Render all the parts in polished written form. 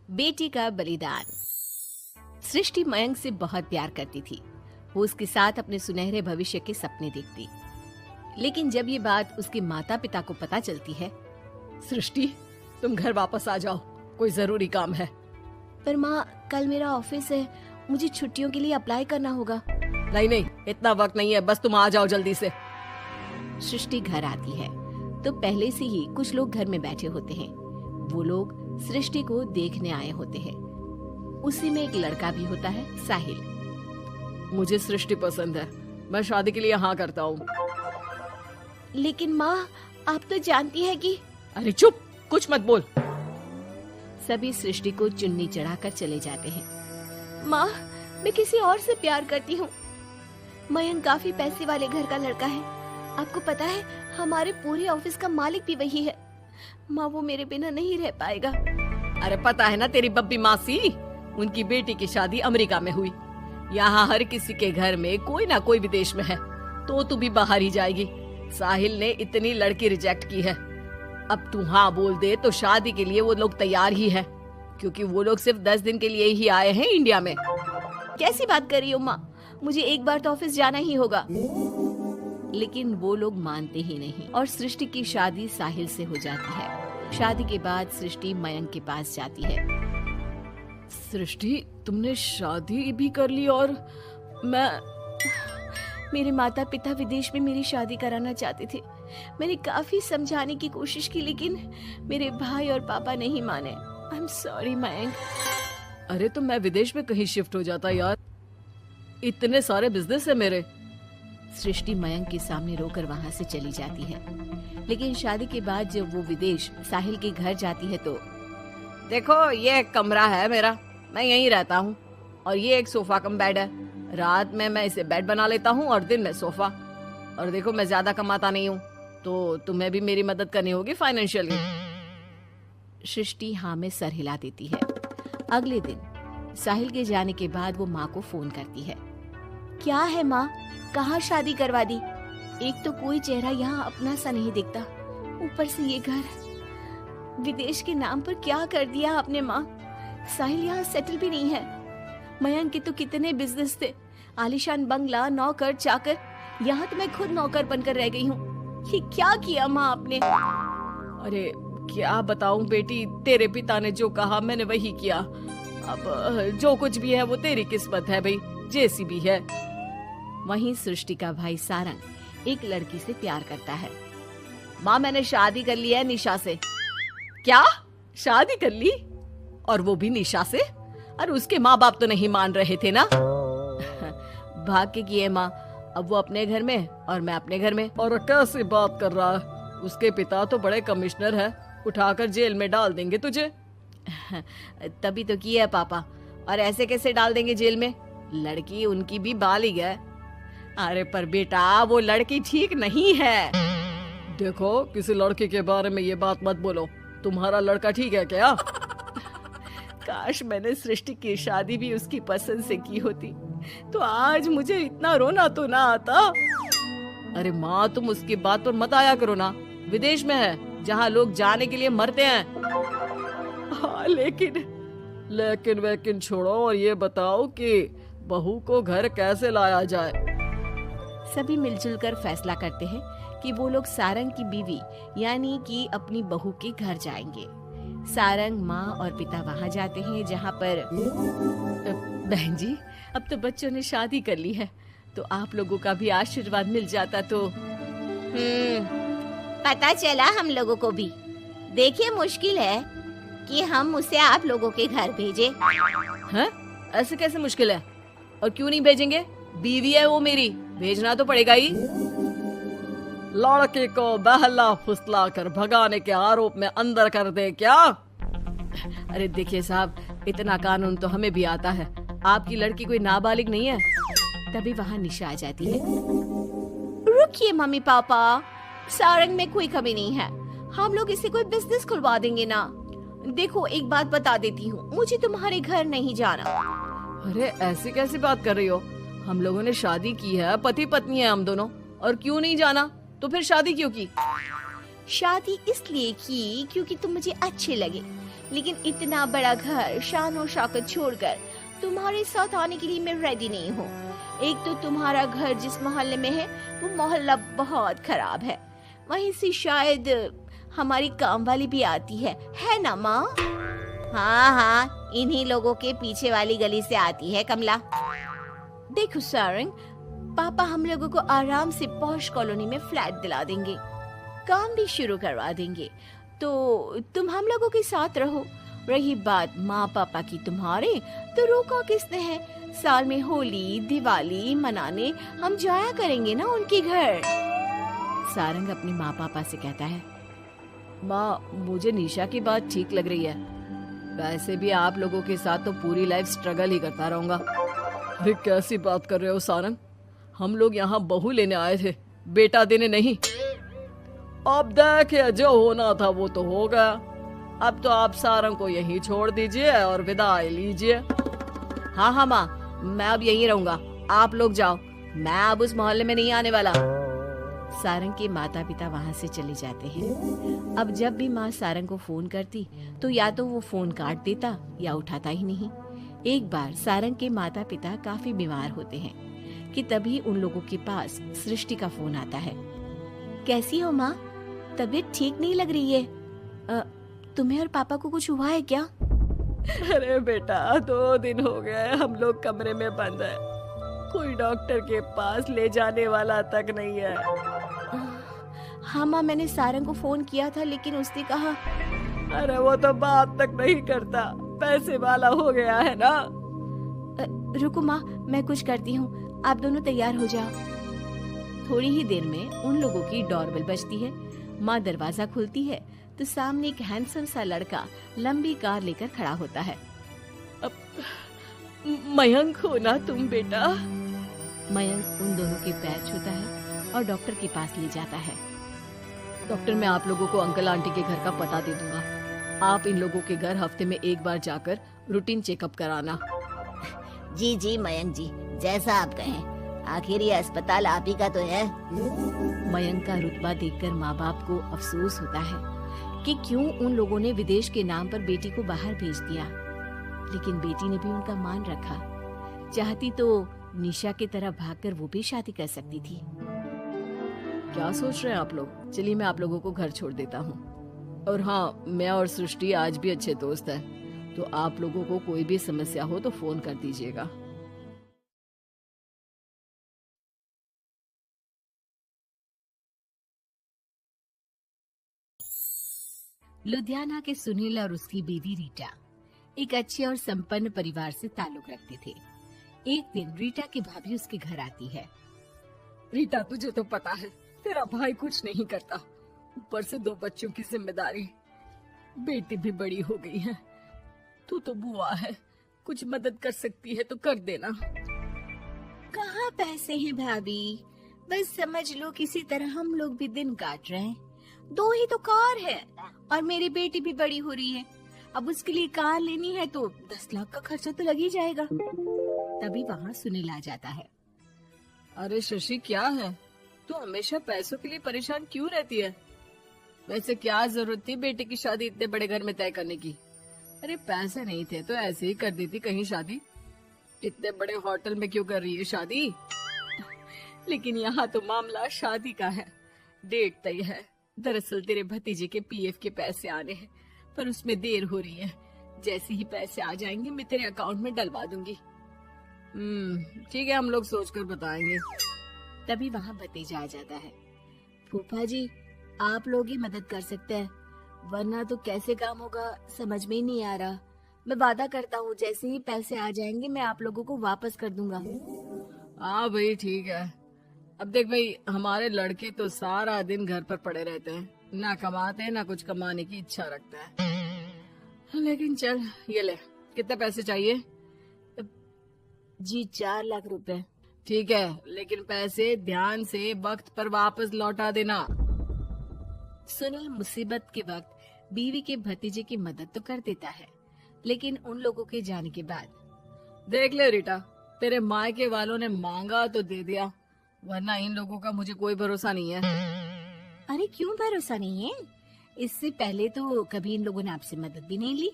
बेटी का बलिदान। सृष्टि मयंक से बहुत प्यार करती थी। वो उसके साथ अपने सुनहरे भविष्य के सपने देखती। लेकिन जब ये बात उसके माता पिता को पता चलती है, सृष्टि, तुम घर वापस आ जाओ, कोई जरूरी काम है। पर माँ, कल मेरा ऑफिस है, मुझे छुट्टियों के लिए अप्लाई करना होगा। नहीं, इतना वक्त नहीं है, बस तुम आ जाओ जल्दी से। सृष्टि घर आती है तो पहले से ही कुछ लोग घर में बैठे होते हैं। वो लोग सृष्टि को देखने आए होते हैं। उसी में एक लड़का भी होता है, साहिल। मुझे सृष्टि पसंद है, मैं शादी के लिए हाँ करता हूँ। लेकिन माँ, आप तो जानती है कि। अरे चुप, कुछ मत बोल। सभी सृष्टि को चुन्नी चढ़ाकर चले जाते हैं। माँ, मैं किसी और से प्यार करती हूँ। मयंक काफी पैसे वाले घर का लड़का है। आपको पता है, हमारे पूरे ऑफिस का मालिक भी वही है। माँ, वो मेरे बिना नहीं रह पाएगा। अरे पता है ना तेरी बब्बी मासी, उनकी बेटी की शादी अमेरिका में हुई। यहाँ हर किसी के घर में कोई ना कोई विदेश में है, तो तू भी बाहर ही जाएगी। साहिल ने इतनी लड़की रिजेक्ट की है। अब तू हाँ बोल दे तो शादी के लिए वो लोग तैयार ही है, क्योंकि वो लोग सिर्फ 10 दिन के लिए ही आए हैं इंडिया में। कैसी बात कर रही हो माँ, मुझे एक बार तो ऑफिस जाना ही होगा। लेकिन वो लोग मानते ही नहीं और सृष्टि की शादी साहिल से हो जाती है। शादी के बाद सृष्टि मयंक के पास जाती है। सृष्टि, तुमने शादी भी कर ली और मेरे माता पिता विदेश में मेरी शादी कराना चाहते थे। मैंने काफी समझाने की कोशिश की, लेकिन मेरे भाई और पापा नहीं माने। I am sorry Mayank. अरे तो मैं विदेश में कहीं शिफ्ट हो जाता यार, इतने सारे बिजनेस है मेरे। सृष्टि मयंक के सामने रोकर वहाँ से चली जाती है। लेकिन शादी के बाद जब वो विदेश साहिल के घर जाती है तो देखो, ये एक कमरा है मेरा, मैं यहीं रहता हूँ, और ये एक सोफा कम बेड है। रात में मैं इसे बेड बना लेता हूँ और दिन में सोफा। और देखो, मैं ज्यादा कमाता नहीं हूँ, तो तुम्हें भी मेरी मदद करनी होगी फाइनेंशियली। सृष्टि हाँ में सर हिला देती है। अगले दिन साहिल के जाने के बाद वो माँ को फोन करती है। क्या है माँ, कहाँ शादी करवा दी? एक तो कोई चेहरा यहाँ अपना सा नहीं दिखता, ऊपर से ये घर। विदेश के नाम पर क्या कर दिया आपने माँ? साहिल यहाँ सेटल भी नहीं है। मयंक के तो कितने बिजनेस थे, आलीशान बंगला, नौकर चाकर। यहाँ तो मैं खुद नौकर बनकर रह गई हूँ। ये क्या किया माँ आपने? अरे क्या बताऊं बेटी, तेरे पिता ने जो कहा मैंने वही किया। अब जो कुछ भी है वो तेरी किस्मत है भाई, जैसी भी है। वहीं सृष्टि का भाई सारंग एक लड़की से प्यार करता है। माँ, मैंने शादी कर ली है निशा से। क्या? शादी कर ली? और वो भी निशा से? और उसके माँ बाप तो नहीं मान रहे थे ना? भाग्य की है माँ, अब वो अपने घर में और मैं अपने घर में। और कैसी बात कर रहा है? उसके पिता तो बड़े कमिश्नर है, उठाकर जेल में डाल देंगे तुझे। तभी तो किया है पापा। और ऐसे कैसे डाल देंगे जेल में? लड़की उनकी भी बालिग है। अरे पर बेटा, वो लड़की ठीक नहीं है। देखो, किसी लड़के के बारे में ये बात मत बोलो। तुम्हारा लड़का ठीक है क्या? काश मैंने सृष्टि की शादी भी उसकी पसंद से की होती, तो आज मुझे इतना रोना तो ना आता। अरे माँ, तुम उसकी बात पर मत आया करो ना। विदेश में है, जहाँ लोग जाने के लिए मरते हैं। हाँ, लेकिन वेकिन छोड़ो और ये बताओ कि बहू को घर कैसे लाया जाए। सभी मिलजुल कर फैसला करते हैं कि वो लोग सारंग की बीवी यानी कि अपनी बहू के घर जाएंगे। सारंग, माँ और पिता वहाँ जाते हैं, जहाँ पर बहन जी, अब तो बच्चों ने शादी कर ली है, तो आप लोगों का भी आशीर्वाद मिल जाता तो। पता चला हम लोगों को भी। देखिए, मुश्किल है कि हम उसे आप लोगों के घर भेजे। हैं? ऐसे कैसे मुश्किल है? और क्यों नहीं भेजेंगे? बीवी है वो मेरी, भेजना तो पड़ेगा ही। लड़के को बहला फुसला कर भगाने के आरोप में अंदर कर दे क्या? अरे देखिए साहब, इतना कानून तो हमें भी आता है। आपकी लड़की कोई नाबालिग नहीं है। तभी वहाँ निशा आ जाती है। रुकिए मम्मी पापा, सारंग में कोई कमी नहीं है। हम लोग इसे कोई बिजनेस खुलवा देंगे ना। देखो, एक बात बता देती हूँ, मुझे तुम्हारे घर नहीं जाना। अरे ऐसी कैसी बात कर रही हो? हम लोगों ने शादी की है, पति पत्नी है हम दोनों, और क्यों नहीं जाना? तो फिर शादी क्यों की? शादी इसलिए की क्योंकि तुम मुझे अच्छे लगे, लेकिन इतना बड़ा घर शान और शौकत छोड़कर तुम्हारे साथ आने के लिए मैं रेडी नहीं हूँ। एक तो तुम्हारा घर जिस मोहल्ले में है वो मोहल्ला बहुत खराब है, वहीं से शायद हमारी काम वाली भी आती है ना माँ? हाँ हाँ, इन्हीं लोगों के पीछे वाली गली से आती है कमला। देखो सारंग, पापा हम लोगों को आराम से पॉश कॉलोनी में फ्लैट दिला देंगे, काम भी शुरू करवा देंगे, तो तुम हम लोगों के साथ रहो। रही बात माँ पापा की तुम्हारे, तो रोका किसने है? साल में होली दिवाली मनाने हम जाया करेंगे ना उनके घर। सारंग अपने माँ पापा से कहता है, माँ मुझे निशा की बात ठीक लग रही है, वैसे भी आप लोगों के साथ तो पूरी लाइफ स्ट्रगल ही करता रहूंगा। अरे कैसी बात कर रहे हो सारंग, हम लोग यहाँ बहू लेने आए थे, बेटा देने नहीं। अब देखिए जो होना था वो तो हो गया, अब तो आप सारंग को यहीं छोड़ दीजिए और विदाई लीजिए। हाँ हाँ माँ, मैं अब यहीं रहूंगा, आप लोग जाओ, मैं अब उस मोहल्ले में नहीं आने वाला। सारंग के माता पिता वहाँ से चले जाते हैं। अब जब भी माँ सारंग को फोन करती तो या तो वो फोन काट देता या उठाता ही नहीं। एक बार सारंग के माता पिता काफी बीमार होते हैं कि तभी उन लोगों के पास सृष्टि का फोन आता है। कैसी हो माँ? तबीयत ठीक नहीं लग रही है, तुम्हें और पापा को कुछ हुआ है क्या? अरे बेटा 2 दिन हो गए हम लोग कमरे में बंद है, कोई डॉक्टर के पास ले जाने वाला तक नहीं है। हाँ माँ, मैंने सारंग को फोन किया था लेकिन उसने कहा। अरे वो तो बात तक नहीं करता, पैसे वाला हो गया है ना। रुको माँ, मैं कुछ करती हूँ, आप दोनों तैयार हो जाओ। थोड़ी ही देर में उन लोगों की डोरबेल बजती है। माँ दरवाजा खोलती है तो सामने एक हैंडसम सा लड़का लंबी कार लेकर खड़ा होता है। मयंक हो ना तुम बेटा? मयंक उन दोनों के पैर छूता है और डॉक्टर के पास ले जाता है। डॉक्टर, मैं आप लोगों को अंकल आंटी के घर का पता दे दूंगा, आप इन लोगों के घर हफ्ते में एक बार जाकर रूटीन चेकअप कराना। जी जी मयंक जी, जैसा आप कहें, आखिर ये अस्पताल आप ही का तो है। मयंक का रुतबा देखकर माँ बाप को अफसोस होता है कि क्यों उन लोगों ने विदेश के नाम पर बेटी को बाहर भेज दिया, लेकिन बेटी ने भी उनका मान रखा। चाहती तो निशा की तरह भागकर वो भी शादी कर सकती थी। क्या सोच रहे हैं आप लोग? चलिए मैं आप लोगों को घर छोड़ देता हूँ। और हाँ, मैं और सृष्टि आज भी अच्छे दोस्त हैं, तो आप लोगों को कोई भी समस्या हो तो फोन कर दीजिएगा। लुधियाना के सुनील और उसकी बीवी रीटा एक अच्छे और संपन्न परिवार से ताल्लुक रखते थे। एक दिन रीटा की भाभी उसके घर आती है। रीटा, तुझे तो पता है तेरा भाई कुछ नहीं करता, ऊपर से 2 बच्चों की जिम्मेदारी, बेटी भी बड़ी हो गई है, तू तो बुआ है, कुछ मदद कर सकती है तो कर देना। कहाँ पैसे हैं भाभी, बस समझ लो किसी तरह हम लोग भी दिन काट रहे हैं। 2 ही तो कार है और मेरी बेटी भी बड़ी हो रही है, अब उसके लिए कार लेनी है तो 10 लाख का खर्चा तो लग ही जाएगा। तभी वहाँ सुनील आ जाता है। अरे शशि, क्या है, तू हमेशा पैसों के लिए परेशान क्यों रहती है? वैसे क्या जरूरत थी बेटे की शादी इतने बड़े घर में तय करने की? अरे पैसे नहीं थे तो ऐसे ही कर देती कहीं शादी, इतने बड़े होटल में क्यों कर रही है शादी? लेकिन यहाँ तो मामला शादी का है, डेट तय है। दरअसल तेरे भतीजे के पीएफ के पैसे आने हैं, पर उसमें देर हो रही है, जैसे ही पैसे आ जाएंगे मैं तेरे अकाउंट में डलवा दूंगी। ठीक है, हम लोग सोचकर बताएंगे। तभी वहाँ भतीजा आ जाता है। फूफा जी, आप लोग ही मदद कर सकते हैं, वरना तो कैसे काम होगा समझ में ही नहीं आ रहा। मैं वादा करता हूँ जैसे ही पैसे आ जाएंगे मैं आप लोगों को वापस कर दूंगा। हाँ भाई ठीक है। अब देख भाई, हमारे लड़के तो सारा दिन घर पर पड़े रहते हैं, ना कमाते हैं ना कुछ कमाने की इच्छा रखता है। लेकिन चल ये ले, कितने पैसे चाहिए? जी 4 लाख रुपए। ठीक है, लेकिन पैसे ध्यान से वक्त पर वापस लौटा देना। सुनील मुसीबत के वक्त बीवी के भतीजे की मदद तो कर देता है, लेकिन उन लोगों के जाने के बाद। देख ले रीटा, तेरे मायके वालों ने मांगा तो दे दिया, वरना इन लोगों का मुझे कोई भरोसा नहीं है। अरे क्यों भरोसा नहीं है? इससे पहले तो कभी इन लोगों ने आपसे मदद भी नहीं ली।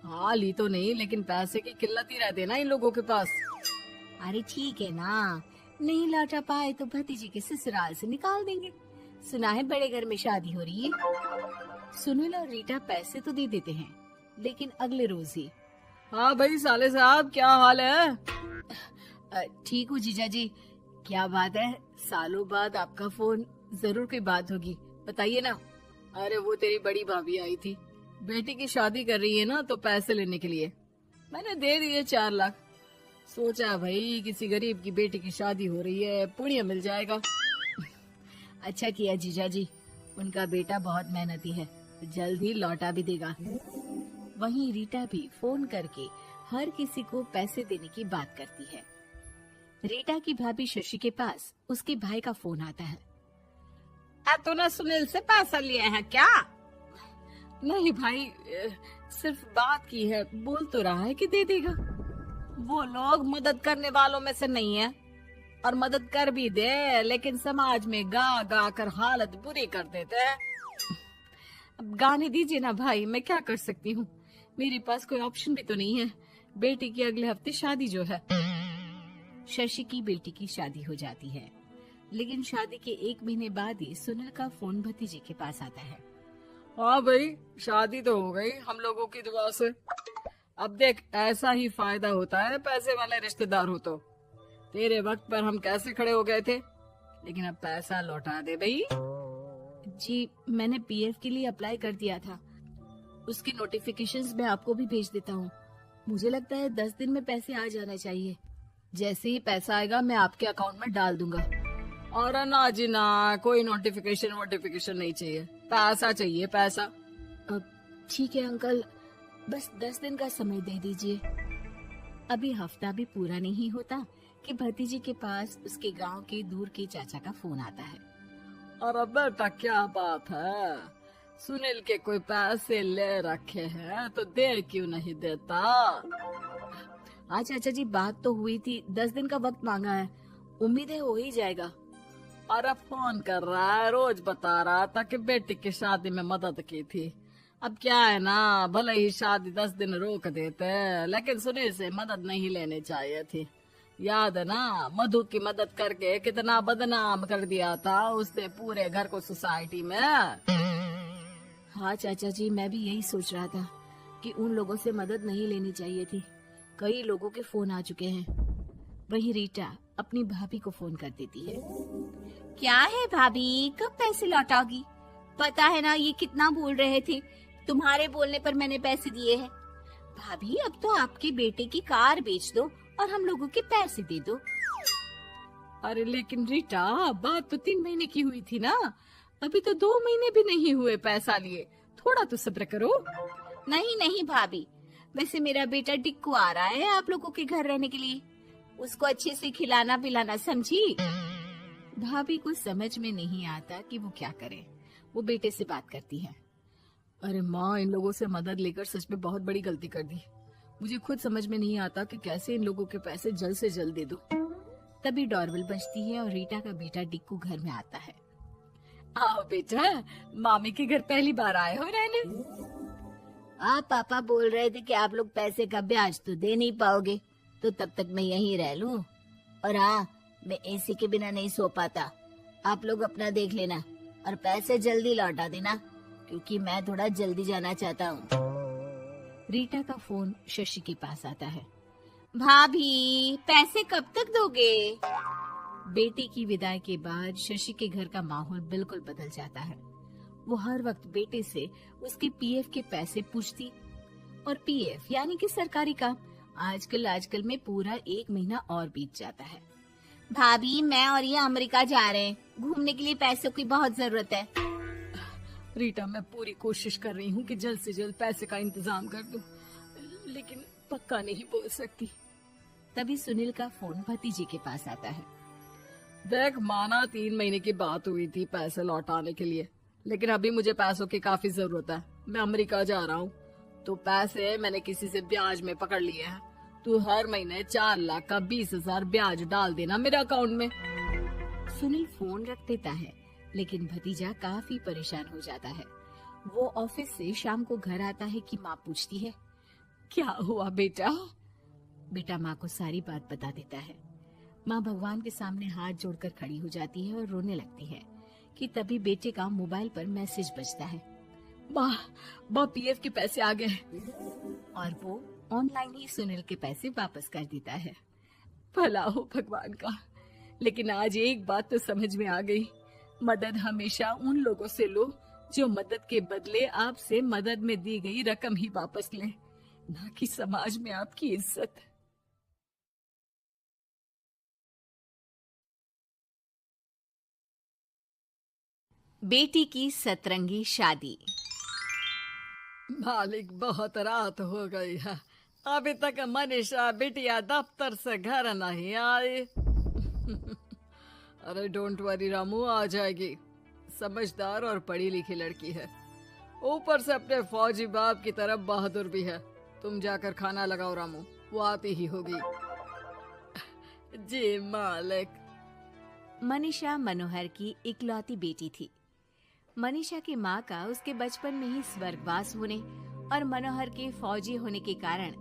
हाँ, ली तो नहीं, लेकिन पैसे की किल्लत ही रहती है ना इन लोगों के पास। अरे ठीक है ना, नहीं लौटा पाए तो भतीजी के ससुराल से निकाल देंगे। सुना है बड़े घर में शादी हो रही है। सुनील और रीटा पैसे तो दे देते हैं, लेकिन अगले रोज ही। हाँ भाई साले साहब, क्या हाल है? ठीक हूँ जीजा जी। क्या बात है, सालों बाद आपका फोन? जरूर कोई बात होगी, बताइए ना। अरे वो तेरी बड़ी भाभी आई थी, बेटी की शादी कर रही है ना, तो पैसे लेने के लिए मैंने दे दिए 4 लाख। सोचा भाई किसी गरीब की बेटी की शादी हो रही है, पुण्य मिल जाएगा। अच्छा किया जीजा जी, उनका बेटा बहुत मेहनती है, जल्द ही लौटा भी देगा। वहीं रीटा भी फोन करके हर किसी को पैसे देने की बात करती है। रीटा की भाभी शशि के पास उसके भाई का फोन आता है। तूने सुनील से पैसा लिए हैं क्या? नहीं भाई, सिर्फ बात की है, बोल तो रहा है कि दे देगा। वो लोग मदद करने वालों में से नहीं है, और मदद कर भी दे लेकिन समाज में गा गा कर हालत बुरी कर देते हैं। अब गाने दीजिए ना भाई, मैं क्या कर सकती हूँ, मेरे पास कोई ऑप्शन भी तो नहीं है। बेटी की अगले हफ्ते शादी जो है। शशि की बेटी की शादी हो जाती है, लेकिन शादी के 1 महीने बाद ही सुनील का फोन भतीजे के पास आता है। हाँ भाई, शादी तो हो गई हम लोगों की दुआ से। अब देख, ऐसा ही फायदा होता है पैसे वाले रिश्तेदार हो तो। तेरे वक्त पर हम कैसे खड़े हो गए थे, लेकिन अब पैसा लौटा दे भाई। जी, मैंने पीएफ के लिए अप्लाई कर दिया था, उसके नोटिफिकेशंस मैं आपको भी भेज देता हूँ। मुझे लगता है 10 दिन में पैसे आ जाना चाहिए। जैसे ही पैसा आएगा मैं आपके अकाउंट में डाल दूंगा। और ना जी ना, कोई नोटिफिकेशन नहीं चाहिए, पैसा चाहिए, पैसा। अब ठीक है अंकल, बस 10 दिन का समय दे दीजिए। अभी हफ्ता भी पूरा नहीं होता कि भतीजी के पास उसके गांव के दूर के चाचा का फोन आता है। और अब बेटा क्या बात है, सुनील के कोई पैसे ले रखे हैं तो दे क्यों नहीं देता? हाँ चाचा जी, बात तो हुई थी, 10 दिन का वक्त मांगा है, उम्मीद है हो ही जाएगा। अरे फोन कर रहा है, रोज बता रहा था कि बेटी की शादी में मदद की थी। अब क्या है ना, भले ही शादी 10 दिन रोक देते, लेकिन सुनील से मदद नहीं लेनी चाहिए थी। याद है ना, मधु की मदद करके कितना बदनाम कर दिया था उसने पूरे घर को सोसाइटी में। हाँ चाचा जी, मैं भी यही सोच रहा था कि उन लोगों से मदद नहीं लेनी चाहिए थी। कई लोगों के फोन आ चुके हैं। वही रीटा अपनी भाभी को फोन कर देती है। क्या है भाभी, कब पैसे लौटाओगी? पता है ना ये कितना बोल रहे थे, तुम्हारे बोलने पर मैंने पैसे दिए हैं। भाभी अब तो आपके बेटे की कार बेच दो और हम लोगों के पैसे दे दो। अरे लेकिन रीटा, बात तो 3 महीने की हुई थी ना, अभी तो 2 महीने भी नहीं हुए पैसा लिए, थोड़ा तो सब्र करो। नहीं नहीं भाभी, वैसे मेरा बेटा टिक्कू आ रहा है आप लोगों के घर रहने के लिए, उसको अच्छे से खिलाना पिलाना, समझी? भाभी को समझ में नहीं आता कि वो क्या करे। वो बेटे से बात करती है। अरे माँ, इन लोगों से मदद लेकर सच में बहुत बड़ी गलती कर दी। मुझे खुद समझ में नहीं आता कि कैसे इन लोगों के पैसे जल्द से जल्द दे दूं। तभी डोरबेल बजती है और रीटा का बेटा टिक्कू घर में आता है। आओ बेटा, मामी के घर पहली बार आए हो रहने? आप पापा बोल रहे थे कि आप लोग पैसे का ब्याज तो दे नहीं पाओगे, तो तब तक मैं यहीं रह लूं। और हाँ, मैं एसी के बिना नहीं सो पाता, आप लोग अपना देख लेना और पैसे जल्दी लौटा देना, क्योंकि मैं थोड़ा जल्दी जाना चाहता हूँ। रीटा का फोन शशि के पास आता है। भाभी, पैसे कब तक दोगे? बेटी की विदाई के बाद शशि के घर का माहौल बिल्कुल बदल जाता है। वो हर वक्त बेटे से उसके पीएफ के पैसे पूछती, और पीएफ यानी कि सरकारी काम। आजकल में पूरा 1 महीना और बीत जाता है। भाभी, मैं और ये अमेरिका जा रहे हैं, घूमने के लिए पैसों की बहुत जरूरत है। रीटा, मैं पूरी कोशिश कर रही हूँ कि जल्द से जल्द पैसे का इंतजाम कर दूं, लेकिन पक्का नहीं बोल सकती। तभी सुनील का फोन भतीजे के पास आता है। देख माना 3 महीने की बात हुई थी पैसे लौटाने के लिए, लेकिन अभी मुझे पैसों की काफी जरूरत है। मैं अमेरिका जा रहा हूँ, तो पैसे मैंने किसी से ब्याज में पकड़ लिए हैं। तू हर महीने 4 लाख का 20,000 ब्याज डाल देना मेरे अकाउंट में। सुनील फोन रख देता है, लेकिन भतीजा काफी परेशान हो जाता है। वो ऑफिस से शाम को घर आता है कि माँ पूछती है, क्या हुआ बेटा? बेटा माँ को सारी बात बता देता है। माँ भगवान के सामने हाथ जोड़कर खड़ी हो जाती है और रोने लगती है कि तभी बेटे का मोबाइल पर मैसेज बजता है, माँ पीएफ के पैसे आ गए। और वो ऑनलाइन ही सुनील के पैसे वापस कर देता है। भला हो भगवान का। लेकिन आज एक बात तो समझ में आ गई, मदद हमेशा उन लोगों से लो जो मदद के बदले आपसे मदद में दी गई रकम ही वापस लें, ना कि समाज में आपकी इज्जत। बेटी की सतरंगी शादी। मालिक, बहुत रात हो गई है, अभी तक मनीषा बिटिया दफ्तर से घर नहीं आई। अरे डोंट वरी रामू, आ जाएगी। समझदार और पढ़ी लिखी लड़की है, ऊपर से अपने फौजी बाप की तरफ बहादुर भी है। तुम जाकर खाना लगाओ रामू, वो आती ही होगी। जी मालिक। मनीषा मनोहर की इकलौती बेटी थी। मनीषा की माँ का उसके बचपन में ही स्वर्गवास होने और मनोहर के फौजी होने के कारण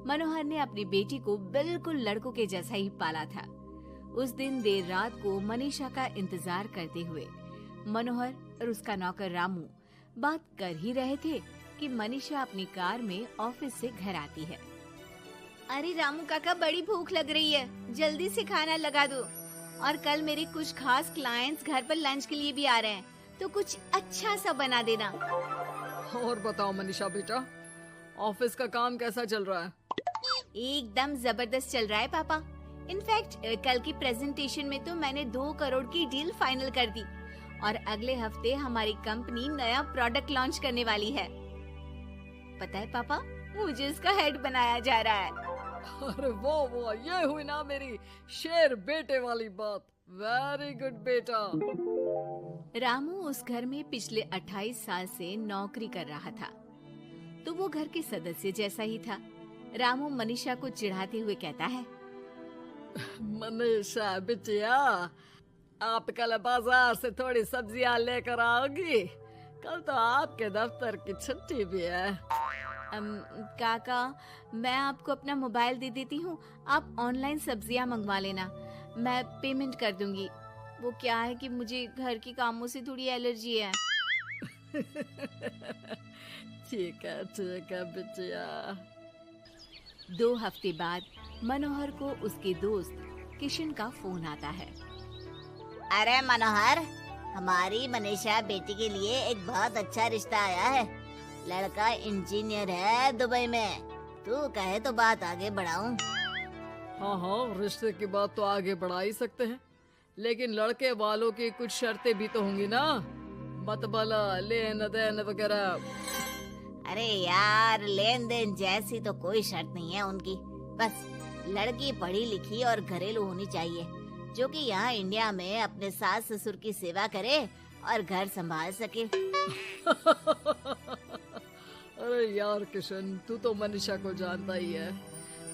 मनोहर ने अपनी बेटी को बिल्कुल लड़कों के जैसा ही पाला था। उस दिन देर रात को मनीषा का इंतजार करते हुए मनोहर और उसका नौकर रामू बात कर ही रहे थे कि मनीषा अपनी कार में ऑफिस से घर आती है। अरे रामू काका, बड़ी भूख लग रही है, जल्दी से खाना लगा दो। और कल मेरे कुछ खास क्लाइंट्स घर पर लंच के लिए भी आ रहे हैं, तो कुछ अच्छा सा बना देना। और बताओ मनीषा बेटा, ऑफिस का काम कैसा चल रहा है? एकदम जबरदस्त चल रहा है पापा। इनफैक्ट कल की प्रेजेंटेशन में तो मैंने 2 करोड़ की डील फाइनल कर दी और अगले हफ्ते हमारी कंपनी नया प्रोडक्ट लॉन्च करने वाली है। पता है पापा, मुझे इसका हेड बनाया जा रहा है। अरे वो ये हुई ना मेरी शेर बेटे वाली बात। वेरी गुड बेटा। रामू उस घर में पिछले 28 साल से नौकरी कर रहा था, तो वो घर के सदस्य जैसा ही था। रामू मनीषा को चिढ़ाते हुए कहता है, मनीषा बिटिया, आप कल बाजार से थोड़ी सब्जियां लेकर आओगी? कल तो आपके दफ्तर की छुट्टी भी है। काका, मैं आपको अपना मोबाइल दे देती हूँ, आप ऑनलाइन सब्जियाँ मंगवा लेना, मैं पेमेंट कर दूंगी। वो क्या है कि मुझे घर के कामों से थोड़ी एलर्जी है। ठीक है बिटिया। 2 हफ्ते बाद मनोहर को उसके दोस्त किशन का फोन आता है। अरे मनोहर, हमारी मनीषा बेटी के लिए एक बहुत अच्छा रिश्ता आया है। लड़का इंजीनियर है दुबई में। तू कहे तो बात आगे बढ़ाऊं? हाँ, रिश्ते की बात तो आगे बढ़ा ही सकते हैं, लेकिन लड़के वालों की कुछ शर्तें भी तो होंगी ना, मतबला, लेन देन वगैरह। अरे यार, लेन देन जैसी तो कोई शर्त नहीं है उनकी। बस लड़की पढ़ी लिखी और घरेलू होनी चाहिए, जो कि यहाँ इंडिया में अपने सास ससुर की सेवा करे और घर संभाल सके। अरे यार किशन, तू तो मनीषा को जानता ही है,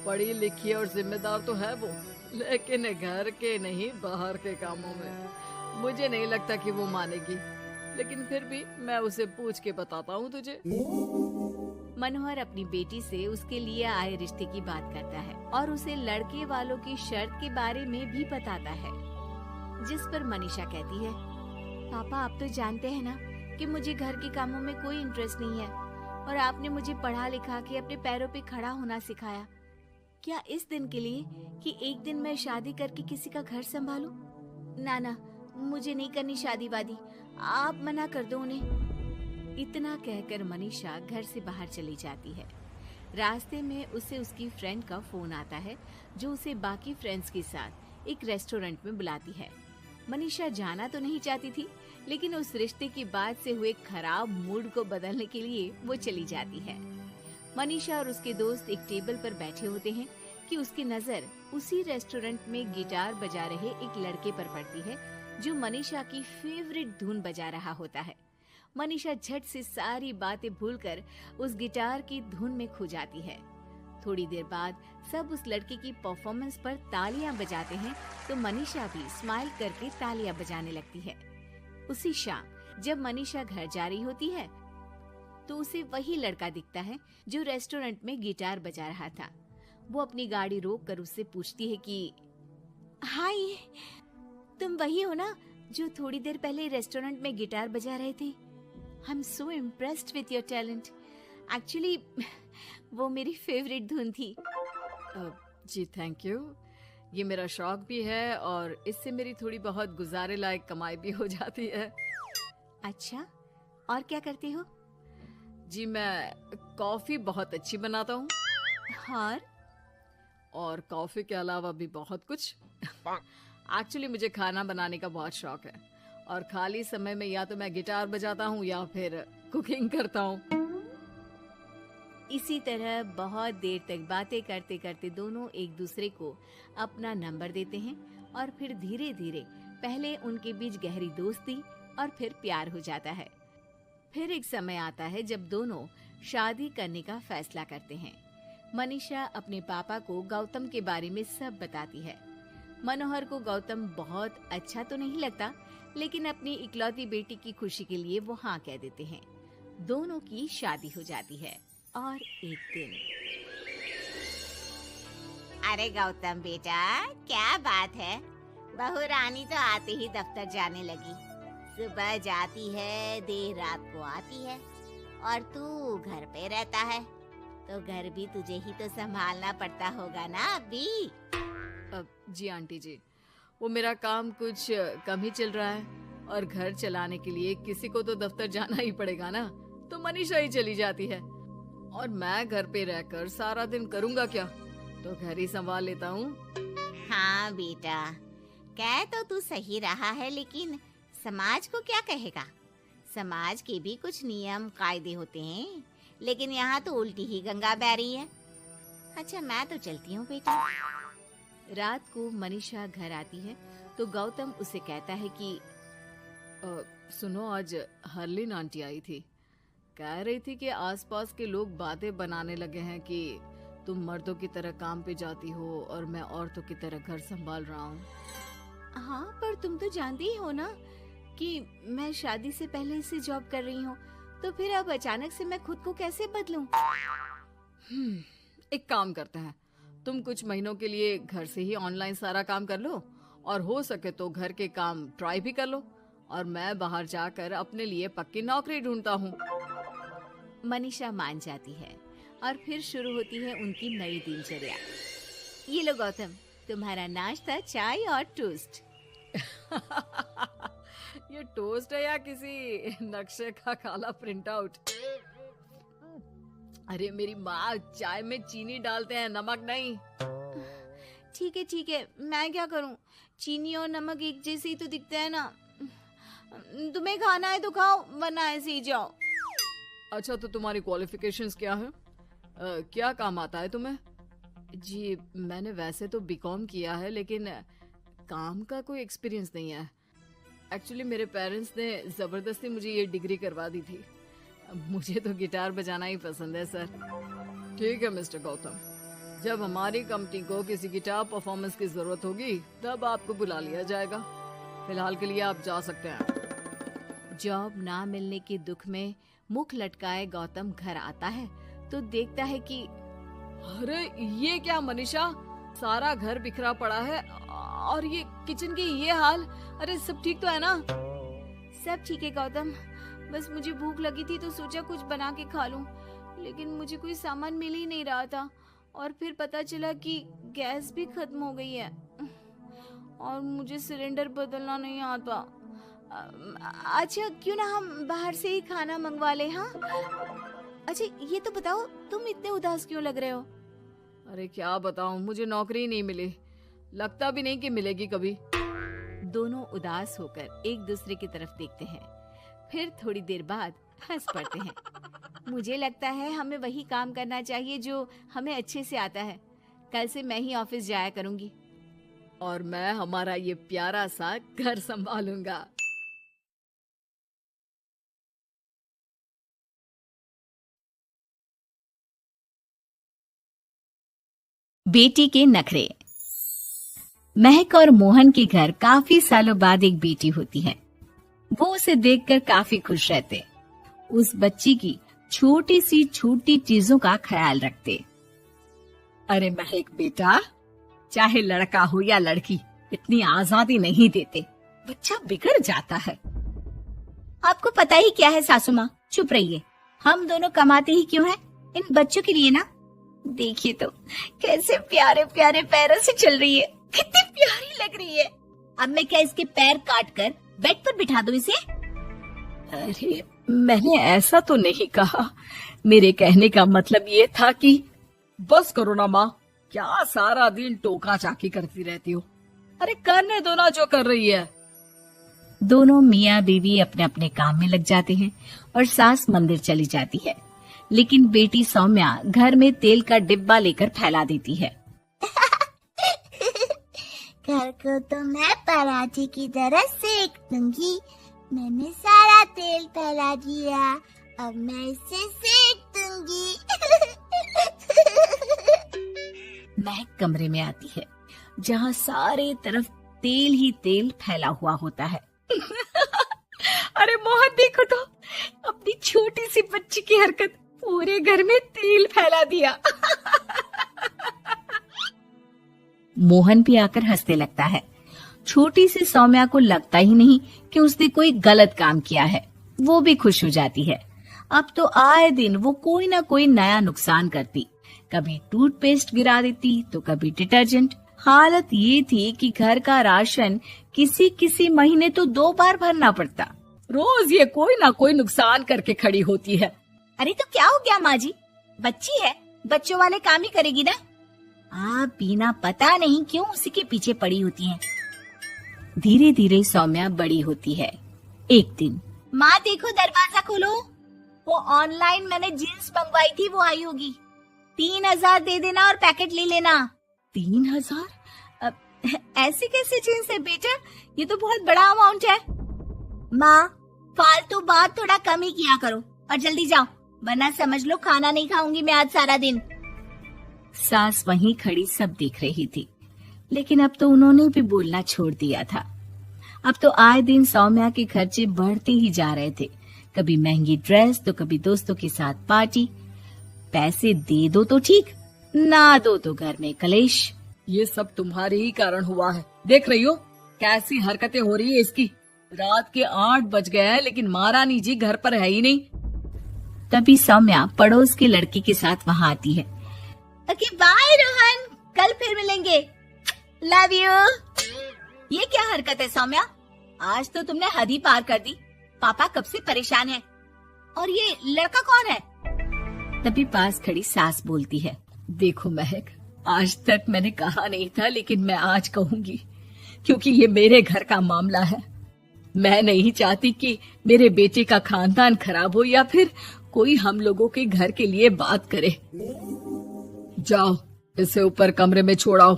पढ़ी लिखी और जिम्मेदार तो है वो, लेकिन घर के नहीं बाहर के कामों में मुझे नहीं लगता कि वो मानेगी। लेकिन फिर भी मैं उसे पूछ के बताता हूँ तुझे। मनोहर अपनी बेटी से उसके लिए आए रिश्ते की बात करता है और उसे लड़के वालों की शर्त के बारे में भी बताता है, जिस पर मनीषा कहती है, पापा आप तो जानते हैं ना कि मुझे घर के कामों में कोई इंटरेस्ट नहीं है और आपने मुझे पढ़ा लिखा के अपने पैरों पे खड़ा होना सिखाया। क्या इस दिन के लिए कि एक दिन मैं शादी करके किसी का घर संभालूं? ना, मुझे नहीं करनी शादी वादी, आप मना कर दो उन्हें। इतना कहकर मनीषा घर से बाहर चली जाती है। रास्ते में उसे उसकी फ्रेंड का फोन आता है, जो उसे बाकी फ्रेंड्स के साथ एक रेस्टोरेंट में बुलाती है। मनीषा जाना तो नहीं चाहती थी, लेकिन उस रिश्ते की बात से हुए खराब मूड को बदलने के लिए वो चली जाती है। मनीषा और उसके दोस्त एक टेबल पर बैठे होते हैं कि उसकी नजर उसी रेस्टोरेंट में गिटार बजा रहे एक लड़के पर पड़ती है, जो मनीषा की फेवरेट धुन बजा रहा होता है। मनीषा झट से सारी बातें भूलकर उस गिटार की धुन में खो जाती है। थोड़ी देर बाद सब उस लड़के की परफॉर्मेंस पर तालियां बजाते हैं, तो मनीषा भी स्माइल करके तालियां बजाने लगती है। उसी शाम जब मनीषा घर जा रही होती है तो उसे वही लड़का दिखता है जो रेस्टोरेंट में गिटार बजा रहा था। वो अपनी गाड़ी रोक कर उससे पूछती है कि हाय, तुम वही हो ना जो थोड़ी देर पहले रेस्टोरेंट में गिटार बजा रहे थे? I am so impressed with your talent. Actually वो मेरी फेवरेट धुन थी। जी थैंक यू। ये मेरा शौक भी है और इससे मेरी थोड़ी बहुत गुजारे लायक कमाई भी हो जाती है। अच्छा, और क्या करते हो? जी मैं कॉफी बहुत अच्छी बनाता हूँ और कॉफी के अलावा भी बहुत कुछ। एक्चुअली मुझे खाना बनाने का बहुत शौक है और खाली समय में या तो मैं गिटार बजाता हूँ या फिर कुकिंग करता हूँ। इसी तरह बहुत देर तक बातें करते करते दोनों एक दूसरे को अपना नंबर देते हैं और फिर धीरे धीरे पहले उनके बीच गहरी दोस्ती और फिर प्यार हो जाता है। फिर एक समय आता है जब दोनों शादी करने का फैसला करते हैं। मनीषा अपने पापा को गौतम के बारे में सब बताती है। मनोहर को गौतम बहुत अच्छा तो नहीं लगता, लेकिन अपनी इकलौती बेटी की खुशी के लिए वो हाँ कह देते हैं। दोनों की शादी हो जाती है और एक दिन, अरे गौतम बेटा, क्या बात है? बहू रानी तो आते ही दफ्तर जाने लगी। सुबह जाती है, देर रात को आती है और तू घर पे रहता है, तो घर भी तुझे ही तो संभालना पड़ता होगा ना अभी। जी आंटी जी, वो मेरा काम कुछ कम ही चल रहा है और घर चलाने के लिए किसी को तो दफ्तर जाना ही पड़ेगा ना, तो मनीषा ही चली जाती है और मैं घर पे रहकर सारा दिन करूँगा क्या, तो घर ही संभाल लेता हूँ। हाँ बेटा, कह तो तू सही रहा है, लेकिन समाज को क्या कहेगा? समाज के भी कुछ नियम कायदे होते हैं, लेकिन यहाँ तो उल्टी ही गंगा बह रही है। अच्छा, मैं तो चलती हूँ बेटा। रात को मनीषा घर आती है तो गौतम उसे कहता है कि सुनो, आज हरलीन आंटी आई थी। कह रही थी कि आसपास के लोग बातें बनाने लगे हैं कि तुम मर्दों की तरह काम पे जाती हो और मैं औरतों की तरह घर संभाल रहा हूँ। हाँ, पर तुम तो जानती ही हो ना कि मैं शादी से पहले से जॉब कर रही हूँ, तो फिर अब अचानक से मैं खुद को कैसे बदलूं? एक काम करते हैं, तुम कुछ महीनों के लिए घर से ही ऑनलाइन सारा काम कर लो और हो सके तो घर के काम ट्राई भी कर लो और मैं बाहर जाकर अपने लिए पक्की नौकरी ढूंढता हूँ। मनीषा मान जाती है और फिर शुरू होती है उनकी नई दिनचर्या। ये लो गौतम, तुम्हारा नाश्ता, चाय और टोस्ट। ये टोस्ट है या किसी नक्शे का काला प्रिंट आउट? अरे मेरी माँ चाय में चीनी डालते हैं, नमक नहीं। ठीक है, मैं क्या करूं? चीनी और नमक एक जैसे ही तो दिखते हैं ना। तुम्हें खाना है तो खाओ, वरना ऐसे ही जाओ। अच्छा, तो तुम्हारी क्वालिफिकेशंस क्या है? क्या काम आता है तुम्हें? जी मैंने वैसे तो बीकॉम किया है, लेकिन काम का कोई एक्सपीरियंस नहीं है। एक्चुअली मेरे पेरेंट्स ने जबरदस्ती मुझे ये डिग्री करवा दी थी। मुझे तो गिटार बजाना ही पसंद है सर। ठीक है मिस्टर गौतम, जब हमारी कंपनी को किसी गिटार परफॉर्मेंस की जरूरत होगी तब आपको बुला लिया जाएगा। फिलहाल के लिए आप जा सकते हैं। जॉब ना मिलने के दुख में मुख लटकाए गौतम घर आता है तो देखता है कि अरे ये क्या मनीषा, सारा घर बिखरा पड़ा है और ये किचन की ये हाल। अरे सब ठीक तो है ना? सब ठीक है गौतम, बस मुझे भूख लगी थी तो सोचा कुछ बना के खा लूं, लेकिन मुझे कोई सामान मिल ही नहीं रहा था और फिर पता चला कि गैस भी खत्म हो गई है और मुझे सिलेंडर बदलना नहीं आता। अच्छा, क्यों ना हम बाहर से ही खाना मंगवा ले? हाँ, अच्छा ये तो बताओ, तुम इतने उदास क्यों लग रहे हो? अरे क्या बताऊं, मुझे नौकरी नहीं मिली, लगता भी नहीं कि मिलेगी कभी। दोनों उदास होकर एक दूसरे की तरफ देखते हैं, फिर थोड़ी देर बाद हंस पड़ते हैं। मुझे लगता है हमें वही काम करना चाहिए जो हमें अच्छे से आता है। कल से मैं ही ऑफिस जाया करूंगी और मैं हमारा ये प्यारा सा घर संभालूंगा। बेटी के नखरे। महक और मोहन के घर काफी सालों बाद एक बेटी होती है। वो उसे देखकर काफी खुश रहते, उस बच्ची की छोटी सी छोटी चीजों का ख्याल रखते। अरे महक बेटा, चाहे लड़का हो या लड़की, इतनी आजादी नहीं देते, बच्चा बिगड़ जाता है। आपको पता ही क्या है सासू माँ, चुप रहिए। हम दोनों कमाते ही क्यों हैं? इन बच्चों के लिए ना। देखिए तो कैसे प्यारे प्यारे पैरों से चल रही है, कितनी प्यारी लग रही है। अब मैं क्या इसके पैर काट कर बेड पर बिठा दूं इसे? अरे मैंने ऐसा तो नहीं कहा, मेरे कहने का मतलब ये था कि बस करो ना माँ, क्या सारा दिन टोका चाकी करती रहती हो। अरे करने दो ना जो कर रही है। दोनों मियाँ बीवी अपने अपने काम में लग जाते हैं और सास मंदिर चली जाती है, लेकिन बेटी सौम्या घर में तेल का डिब्बा लेकर फैला देती है। घर को तो मैं पराठे की तरह सेक दूंगी। मैंने सारा तेल फैला दिया, अब मैं इसे सेक दूंगी। महक कमरे में आती है जहाँ सारे तरफ तेल ही तेल फैला हुआ होता है। अरे मोहन देखो तो, अपनी छोटी सी बच्ची की हरकत, पूरे घर में तेल फैला दिया। मोहन भी आकर हंसने लगता है। छोटी सी सौम्या को लगता ही नहीं कि उसने कोई गलत काम किया है, वो भी खुश हो जाती है। अब तो आए दिन वो कोई ना कोई नया नुकसान करती, कभी टूथपेस्ट गिरा देती तो कभी डिटर्जेंट। हालत ये थी कि घर का राशन किसी किसी महीने तो 2 बार भरना पड़ता। रोज ये कोई ना कोई नुकसान करके खड़ी होती है। अरे तो क्या हो गया माँ जी, बच्ची है, बच्चों वाले काम ही करेगी ना। आप बिना पता नहीं क्यों उसी के पीछे पड़ी होती हैं। धीरे धीरे सौम्या बड़ी होती है। एक दिन, माँ देखो दरवाजा खोलो, वो ऑनलाइन मैंने जीन्स मंगवाई थी, वो आई होगी। 3000 दे देना और पैकेट ले लेना। 3000? ऐसी कैसी जीन्स है बेटा, ये तो बहुत बड़ा अमाउंट है। माँ फालतू बात थोड़ा कम ही किया करो और जल्दी जाओ, वरना समझ लो खाना नहीं खाऊंगी मैं आज सारा दिन। सास वहीं खड़ी सब देख रही थी, लेकिन अब तो उन्होंने भी बोलना छोड़ दिया था। अब तो आए दिन सौम्या के खर्चे बढ़ते ही जा रहे थे, कभी महंगी ड्रेस तो कभी दोस्तों के साथ पार्टी। पैसे दे दो तो ठीक, ना दो तो घर में कलेश। ये सब तुम्हारे ही कारण हुआ है, देख रही हो कैसी हरकतें हो रही है इसकी। रात के 8 बज गए हैं, लेकिन महारानी जी घर पर है ही नहीं। तभी सौम्या पड़ोस के लड़की के साथ वहाँ आती है। ओके बाय रोहन, कल फिर मिलेंगे, लव यू। ये क्या हरकत है सौम्या, आज तो तुमने हद ही पार कर दी। पापा कब से परेशान है, और ये लड़का कौन है? तभी पास खड़ी सास बोलती है, देखो महक, आज तक मैंने कहा नहीं था, लेकिन मैं आज कहूंगी, क्योंकि ये मेरे घर का मामला है। मैं नहीं चाहती कि मेरे बेटे का खानदान खराब हो या फिर कोई हम लोगों के घर के लिए बात करे। जाओ इसे ऊपर कमरे में छोड़ाओ,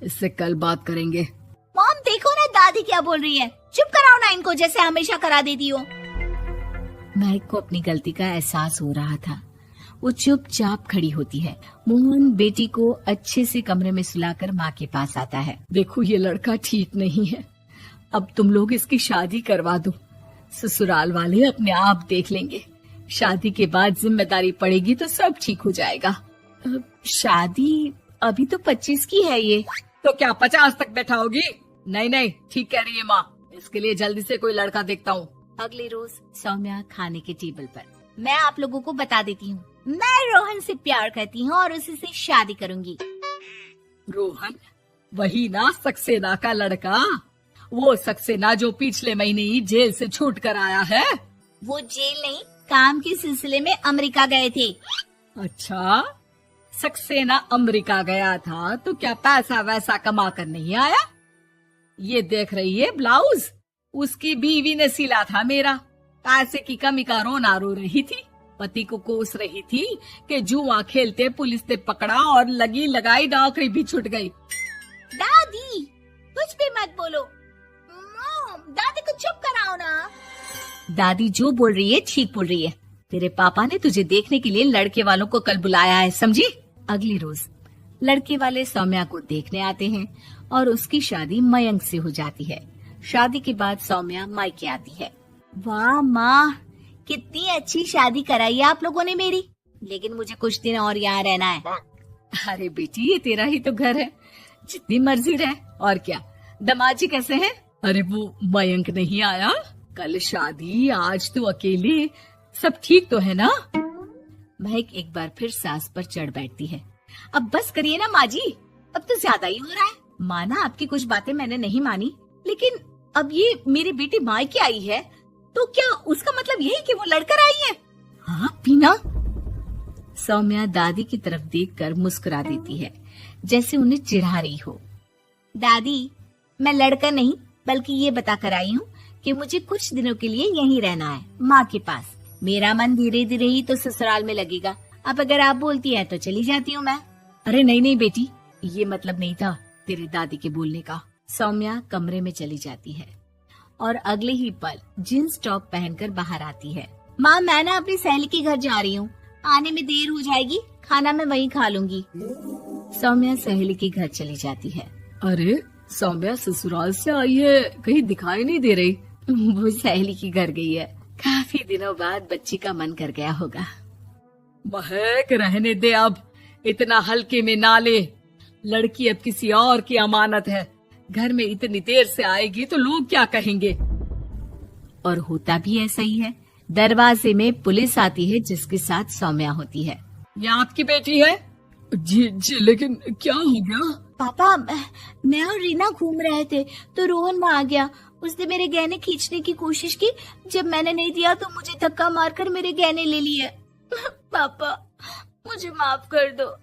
इससे कल बात करेंगे। मॉम देखो ना दादी क्या बोल रही है, चुप कराओ ना इनको, जैसे हमेशा करा देती हो। महक को अपनी गलती का एहसास हो रहा था, वो चुपचाप खड़ी होती है। मोहन बेटी को अच्छे से कमरे में सुलाकर माँ के पास आता है। देखो ये लड़का ठीक नहीं है, अब तुम लोग इसकी शादी करवा दो, ससुराल वाले अपने आप देख लेंगे। शादी के बाद जिम्मेदारी पड़ेगी तो सब ठीक हो जाएगा। शादी अभी तो 25 की है ये। तो क्या 50 तक बैठाओगी? नहीं नहीं, ठीक कह रही है माँ, इसके लिए जल्दी से कोई लड़का देखता हूँ। अगले रोज सौम्या खाने के टेबल पर, मैं आप लोगों को बता देती हूँ, मैं रोहन से प्यार करती हूँ और उसी से शादी करूंगी। रोहन? वही ना सक्सेना का लड़का, वो सक्सेना जो पिछले महीने ही जेल से छूट कर आया है। वो जेल नहीं, काम के सिलसिले में अमेरिका गए थे। अच्छा, सक्सेना अमेरिका गया था तो क्या पैसा वैसा कमा कर नहीं आया? ये देख रही है ब्लाउज, उसकी बीवी ने सिला था मेरा। पैसे की कमी का रोना रो रही थी, पति को कोस रही थी कि जुआ खेलते पुलिस ने पकड़ा और लगी लगाई नौकरी भी छूट गई। दादी कुछ भी मत बोलो, दादी को चुप कराओ ना। दादी जो बोल रही है ठीक बोल रही है, तेरे पापा ने तुझे देखने के लिए लड़के वालों को कल बुलाया है, समझी? अगली रोज लड़के वाले सौम्या को देखने आते हैं और उसकी शादी मयंक से हो जाती है। शादी के बाद सौम्या मायके आती है। वाह माँ, कितनी अच्छी शादी कराई है आप लोगों ने मेरी। लेकिन मुझे कुछ दिन और यहाँ रहना है। अरे बेटी, ये तेरा ही तो घर है, जितनी मर्जी रह। और क्या, दमाजी कैसे है? अरे वो मयंक नहीं आया? कल शादी, आज तू अकेले, सब ठीक तो है ना? महक एक बार फिर सास पर चढ़ बैठती है। अब बस करिए ना माँ जी, अब तो ज्यादा ही हो रहा है। माना आपकी कुछ बातें मैंने नहीं मानी, लेकिन अब ये मेरी बेटी मायके आई है तो क्या उसका मतलब यही कि वो लड़कर आई है? हाँ पीना। सौम्या दादी की तरफ देखकर मुस्कुरा देती है, जैसे उन्हें चिढ़ा रही हो। दादी, मैं लड़का नहीं बल्कि ये बता कर आई हूँ कि मुझे कुछ दिनों के लिए यहीं रहना है, माँ के पास। मेरा मन धीरे धीरे ही तो ससुराल में लगेगा। अब अगर आप बोलती हैं तो चली जाती हूँ मैं। अरे नहीं नहीं बेटी, ये मतलब नहीं था तेरी दादी के बोलने का। सौम्या कमरे में चली जाती है और अगले ही पल जींस टॉप पहनकर बाहर आती है। माँ, मैं ना अपनी सहेली के घर जा रही हूँ, आने में देर हो जाएगी, खाना मैं वहीं खा लूंगी। सौम्या सहेली के घर चली जाती है। अरे सौम्या ससुराल से आई है, कहीं दिखाई नहीं दे रही। वो सहेली के घर गई है, काफी दिनों बाद बच्ची का मन कर गया होगा। महक, रहने दे अब, इतना हल्के में ना ले। लड़की अब किसी और की अमानत है, घर में इतनी देर से आएगी तो लोग क्या कहेंगे। और होता भी ऐसा ही है। दरवाजे में पुलिस आती है जिसके साथ सौम्या होती है। ये आपकी बेटी है? जी जी, लेकिन क्या हो गया? पापा, मैं और रीना घूम रहे थे तो रोहन वहाँ आ गया। उसने मेरे गहने खींचने की कोशिश की, जब मैंने नहीं दिया तो मुझे धक्का मारकर मेरे गहने ले लिए। पापा, मुझे माफ कर दो,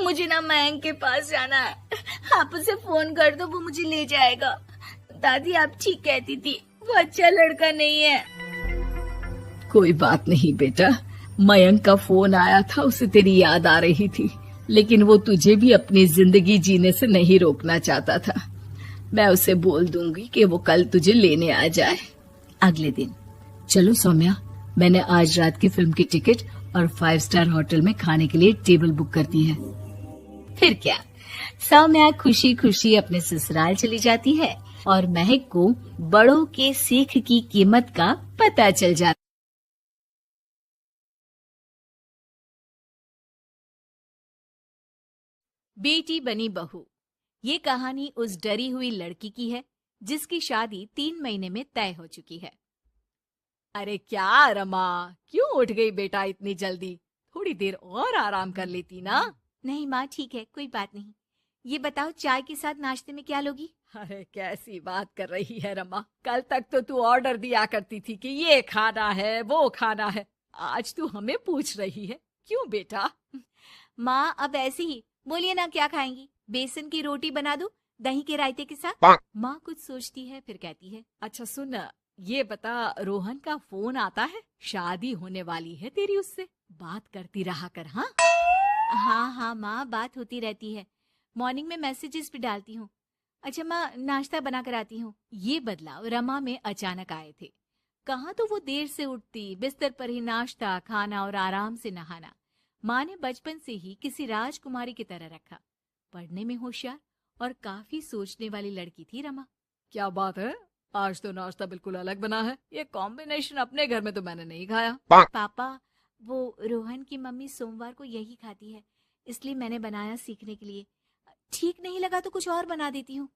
मुझे ना मयंक के पास जाना है। आप उसे फोन कर दो, वो मुझे ले जाएगा। दादी, आप ठीक कहती थी, वो अच्छा लड़का नहीं है। कोई बात नहीं बेटा, मयंक का फोन आया था, उसे तेरी याद आ रही थी, लेकिन वो तुझे भी अपनी जिंदगी जीने से नहीं रोकना चाहता था। मैं उसे बोल दूंगी कि वो कल तुझे लेने आ जाए। अगले दिन, चलो सौम्या, मैंने आज रात की फिल्म की टिकट और 5 स्टार होटल में खाने के लिए टेबल बुक कर दी है। फिर क्या, सौम्या खुशी खुशी अपने ससुराल चली जाती है और महक को बड़ों के सीख की कीमत का पता चल जाता। बेटी बनी बहू, ये कहानी उस डरी हुई लड़की की है जिसकी शादी 3 महीने में तय हो चुकी है। अरे क्या रमा, क्यों उठ गई बेटा इतनी जल्दी? थोड़ी देर और आराम कर लेती ना। नहीं माँ, ठीक है, कोई बात नहीं। ये बताओ, चाय के साथ नाश्ते में क्या लोगी? अरे कैसी बात कर रही है रमा, कल तक तो तू ऑर्डर दिया करती थी कि ये खाना है वो खाना है, आज तू हमें पूछ रही है, क्यों बेटा? माँ, अब ऐसे ही बोलिए ना, क्या खाएंगी? बेसन की रोटी बना दूं दही के रायते के साथ? माँ कुछ सोचती है, फिर कहती है, अच्छा सुन, ये बता, रोहन का फोन आता है? शादी होने वाली है तेरी उससे, बात करती रहा कर। हाँ हाँ माँ, बात होती रहती है, मॉर्निंग में मैसेजेस भी डालती हूँ। अच्छा माँ, नाश्ता बना कर आती हूँ। ये बदलाव रमा में अचानक आए थे। कहाँ तो वो देर से उठती, बिस्तर पर ही नाश्ता खाना और आराम से नहाना। माँ ने बचपन से ही किसी राजकुमारी की तरह रखा। पढ़ने में होशियार और काफी सोचने वाली लड़की थी रमा। क्या बात है, आज तो नाश्ता बिल्कुल अलग बना है। ये कॉम्बिनेशन अपने घर में तो मैंने नहीं खाया। पापा, वो रोहन की मम्मी सोमवार को यही खाती है, इसलिए मैंने बनाया सीखने के लिए। ठीक नहीं लगा तो कुछ और बना देती हूँ।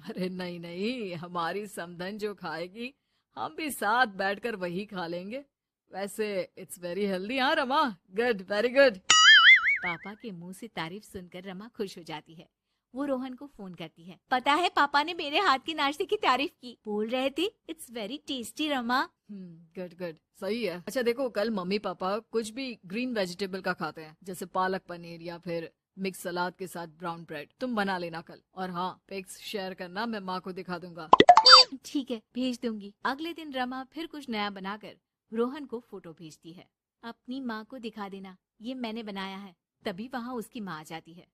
अरे नहीं नहीं, हमारी समधन जो खाएगी हम भी साथ बैठकर वही खा लेंगे। वैसे इट्स वेरी हेल्दी। हाँ रमा, गुड, वेरी गुड। पापा के मुंह से तारीफ सुनकर रमा खुश हो जाती है। वो रोहन को फोन करती है। पता है, पापा ने मेरे हाथ के नाश्ते की तारीफ की, बोल रहे थे it's very tasty Rama. Good good, सही है। अच्छा देखो, कल मम्मी पापा कुछ भी ग्रीन वेजिटेबल का खाते हैं, जैसे पालक पनीर या फिर मिक्स सलाद के साथ ब्राउन ब्रेड। तुम बना लेना कल, और हाँ, पिक्स शेयर करना, मैं माँ को दिखा दूंगा। ठीक है, भेज दूंगी। अगले दिन रमा फिर कुछ नया बनाकर रोहन को फोटो भेजती है। अपनी माँ को दिखा देना, ये मैंने बनाया है। तभी वहाँ उसकी माँ आ जाती है।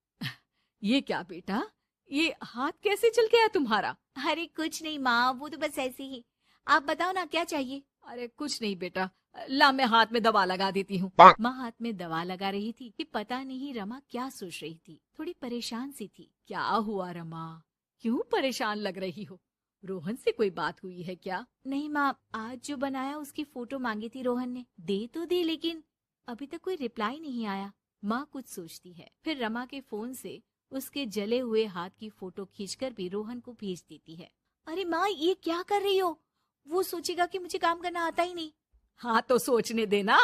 ये क्या बेटा, ये हाथ कैसे चल गया तुम्हारा? अरे कुछ नहीं माँ, वो तो बस ऐसे ही। आप बताओ ना, क्या चाहिए? अरे कुछ नहीं बेटा, ला मैं हाथ में दवा लगा देती हूँ। माँ हाथ में दवा लगा रही थी कि पता नहीं रमा क्या सोच रही थी। थोड़ी परेशान सी थी। क्या हुआ रमा, क्यों परेशान लग रही हो? रोहन से कोई बात हुई है क्या? नहीं माँ, आज जो बनाया उसकी फोटो मांगी थी रोहन ने, दे तो दी लेकिन अभी तक कोई रिप्लाई नहीं आया। माँ कुछ सोचती है, फिर रमा के फोन से उसके जले हुए हाथ की फोटो खींचकर भी रोहन को भेज देती है। अरे माँ, ये क्या कर रही हो? वो सोचेगा कि मुझे काम करना आता ही नहीं। हाँ तो सोचने देना,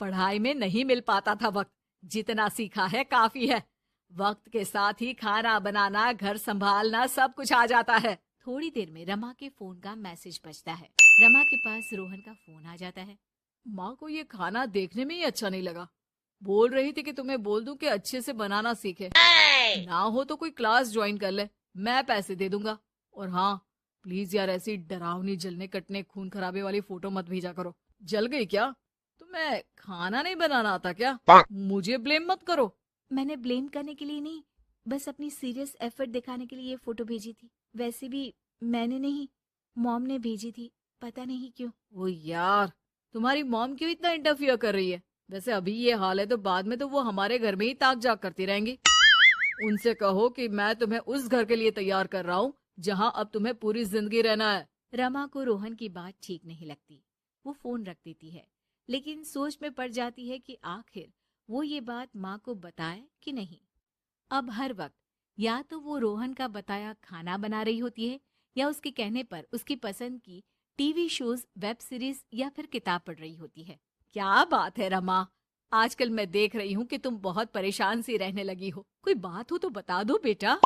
पढ़ाई में नहीं मिल पाता था वक्त, जितना सीखा है काफी है। वक्त के साथ ही खाना बनाना, घर संभालना सब कुछ आ जाता है। थोड़ी देर में रमा के फोन का मैसेज बजता है। रमा के पास रोहन का फोन आ जाता है। माँ को ये खाना देखने में ही अच्छा नहीं लगा। बोल रही थी कि तुम्हें बोल दूं कि अच्छे से बनाना सीखे। ना हो तो कोई क्लास ज्वाइन कर ले, मैं पैसे दे दूंगा। और हाँ, प्लीज यार ऐसी डरावनी जलने कटने खून खराबे वाली फोटो मत भेजा करो। जल गई क्या? तुम्हें खाना नहीं बनाना आता क्या? मुझे ब्लेम मत करो। मैंने ब्लेम करने के लिए नहीं, बस अपनी सीरियस एफर्ट दिखाने के लिए ये फोटो भेजी थी। वैसे भी मैंने नहीं, मॉम ने भेजी थी, पता नहीं क्यों। ओ यार, तुम्हारी मॉम क्यों इतना इंटरफियर कर रही है? वैसे अभी ये हाल है तो बाद में तो वो हमारे घर में ही ताक जाग करती रहेंगी। उनसे कहो कि मैं तुम्हें उस घर के लिए तैयार कर रहा हूँ जहाँ अब तुम्हें पूरी जिंदगी रहना है। रमा को रोहन की बात ठीक नहीं लगती। वो फोन रख देती है, लेकिन सोच में पड़ जाती है कि आखिर वो ये बात माँ को बताए कि नहीं। अब हर वक्त या तो वो रोहन का बताया खाना बना रही होती है या उसके कहने पर उसकी पसंद की टीवी शोज, वेब सीरीज या फिर किताब पढ़ रही होती है। क्या बात है रमा, आजकल मैं देख रही हूँ कि तुम बहुत परेशान सी रहने लगी हो। कोई बात हो तो बता दो बेटा।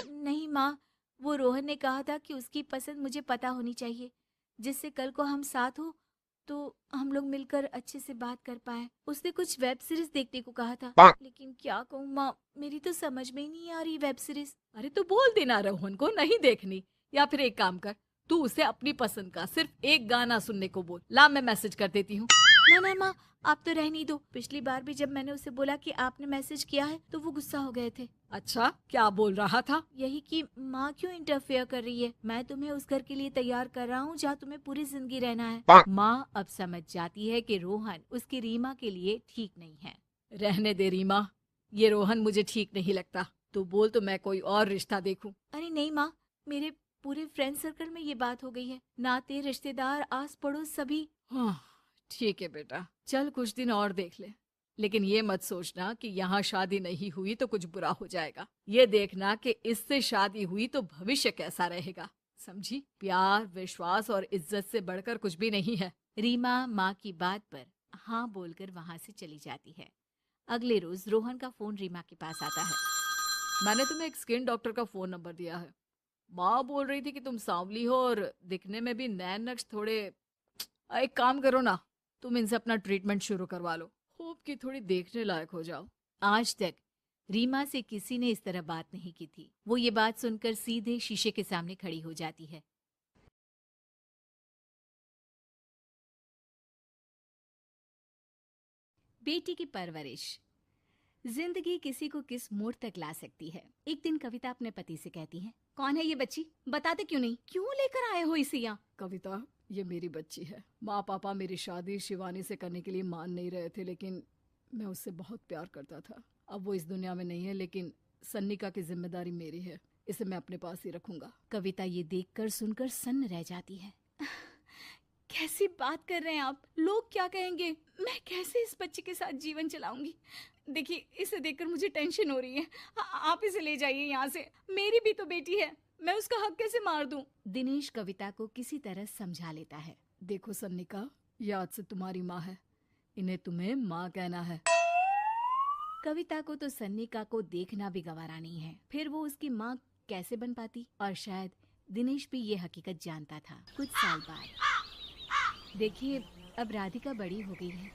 नहीं माँ, वो रोहन ने कहा था कि उसकी पसंद मुझे पता होनी चाहिए, जिससे कल को हम साथ हो तो हम लोग मिलकर अच्छे से बात कर पाए। उसने कुछ वेब सीरीज देखने को कहा था, लेकिन क्या कहूँ माँ, मेरी तो समझ में ही नहीं आ रही वेब सीरीज। अरे तो बोल देना रोहन को नहीं देखनी, या फिर एक काम कर, तू उसे अपनी पसंद का सिर्फ एक गाना सुनने को बोल। ला मैं मैसेज कर देती हूँ। ना माँ, आप तो रहने दो। पिछली बार भी जब मैंने उसे बोला कि आपने मैसेज किया है तो वो गुस्सा हो गए थे। अच्छा, क्या बोल रहा था? यही कि माँ क्यों इंटरफेयर कर रही है, मैं तुम्हें उस घर के लिए तैयार कर रहा हूँ जहाँ तुम्हें पूरी जिंदगी रहना है। माँ अब समझ जाती है कि रोहन उसकी रीमा के लिए ठीक नहीं है। रहने दे रीमा, ये रोहन मुझे ठीक नहीं लगता। तू बोल तो मैं कोई और रिश्ता देखूं। अरे नहीं माँ, मेरे पूरे फ्रेंड सर्कल में ये बात हो गई है, नाते रिश्तेदार आस पड़ोस सभी। हाँ ठीक है बेटा, चल कुछ दिन और देख ले, लेकिन ये मत सोचना कि यहाँ शादी नहीं हुई तो कुछ बुरा हो जाएगा। ये देखना कि इससे शादी हुई तो भविष्य कैसा रहेगा, समझी? प्यार, विश्वास और इज्जत से बढ़कर कुछ भी नहीं है। रीमा माँ की बात पर हाँ बोलकर वहाँ से चली जाती है। अगले रोज रोहन का फोन रीमा के पास आता है। मैंने तुम्हें एक स्किन डॉक्टर का फोन नंबर दिया है। माँ बोल रही थी कि तुम सांवली हो और दिखने में भी नैन नक्श थोड़े। एक काम करो ना, तुम इनसे अपना ट्रीटमेंट शुरू करवा लो, होप कि थोड़ी देखने लायक हो जाओ। आज तक रीमा से किसी ने इस तरह बात नहीं की थी। वो ये बात सुनकर सीधे शीशे के सामने खड़ी हो जाती है। बेटी की परवरिश। जिंदगी किसी को किस मोड़ तक ला सकती है। एक दिन कविता अपने पति से कहती है, कौन है ये बच्ची, बताते क्यों नहीं, क्यों लेकर आए हो इसे यहाँ? कविता, ये मेरी बच्ची है। माँ पापा मेरी शादी शिवानी से करने के लिए मान नहीं रहे थे, लेकिन मैं उससे बहुत प्यार करता था। अब वो इस दुनिया में नहीं है, लेकिन सन्निका की जिम्मेदारी मेरी है, इसे मैं अपने पास ही रखूंगा। कविता ये देखकर सुनकर सन्न रह जाती है। कैसी बात कर रहे हैं आप, लोग क्या कहेंगे, मैं कैसे इस बच्चे के साथ जीवन चलाऊंगी? देखिए, इसे देखकर मुझे टेंशन हो रही है। आप इसे ले जाइए यहाँ से, मेरी भी तो बेटी है, मैं उसका हक कैसे मार दूं? दिनेश कविता को किसी तरह समझा लेता है। देखो सन्निका, ये आज से तुम्हारी माँ है, इन्हें तुम्हें माँ कहना है। कविता को तो सन्निका को देखना भी गवारा नहीं है, फिर वो उसकी माँ कैसे बन पाती? और शायद दिनेश भी ये हकीकत जानता था। कुछ साल बाद देखिए, अब राधिका बड़ी हो गई है,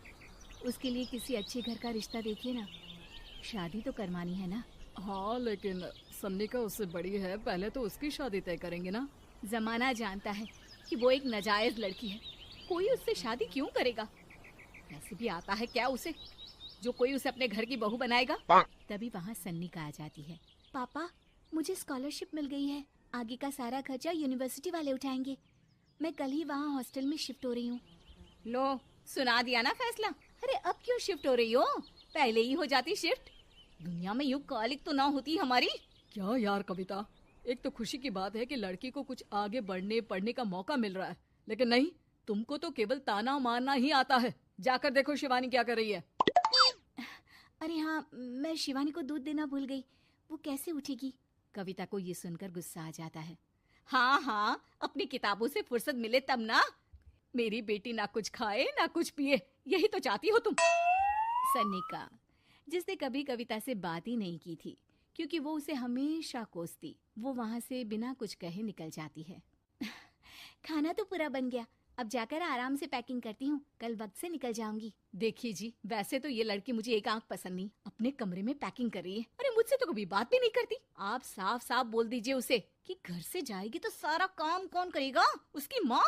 उसके लिए किसी अच्छे घर का रिश्ता देखिए ना, शादी तो करवानी है ना। हाँ, लेकिन सन्निका उससे बड़ी है, पहले तो उसकी शादी तय करेंगे ना। जमाना जानता है कि वो एक नाजायज लड़की है, कोई उससे शादी क्यों करेगा? वैसे भी आता है क्या उसे, जो कोई उसे अपने घर की बहू बनाएगा? तभी वहाँ सन्निका आ जाती है। पापा, मुझे स्कॉलरशिप मिल गई है, आगे का सारा खर्चा यूनिवर्सिटी वाले उठाएंगे, मैं कल ही वहाँ हॉस्टल में शिफ्ट हो रही हूँ। लो, सुना दिया ना फैसला। अरे अब क्यों शिफ्ट हो रही हो, पहले ही हो जाती शिफ्ट, दुनिया में यूं कालिक तो ना होती हमारी। क्या यार कविता, एक तो खुशी की बात है कि लड़की को कुछ आगे बढ़ने पढ़ने का मौका मिल रहा है, लेकिन नहीं, तुमको तो केवल ताना मारना ही आता है। जाकर देखो शिवानी क्या कर रही है। अरे हाँ, मैं शिवानी को दूध देना भूल गई, वो कैसे उठेगी? कविता को ये सुनकर गुस्सा आ जाता है। हाँ हाँ, अपनी किताबों से फुर्सत मिले तब ना। मेरी बेटी ना कुछ खाए ना कुछ पिए, यही तो चाहती हो तुम। सन्निका, जिसने कभी कविता से बात ही नहीं की थी क्योंकि वो उसे हमेशा कोसती, वो वहां से बिना कुछ कहे निकल जाती है। खाना तो पूरा बन गया, अब जाकर आराम से पैकिंग करती हूँ, कल वक्त से निकल जाऊंगी। देखिए जी, वैसे तो ये लड़की मुझे एक आंख पसंद नहीं, अपने कमरे में पैकिंग कर रही है। अरे मुझसे तो कभी बात भी नहीं करती। आप साफ साफ बोल दीजिए उसे कि घर से जाएगी तो सारा काम कौन करेगा, उसकी माँ।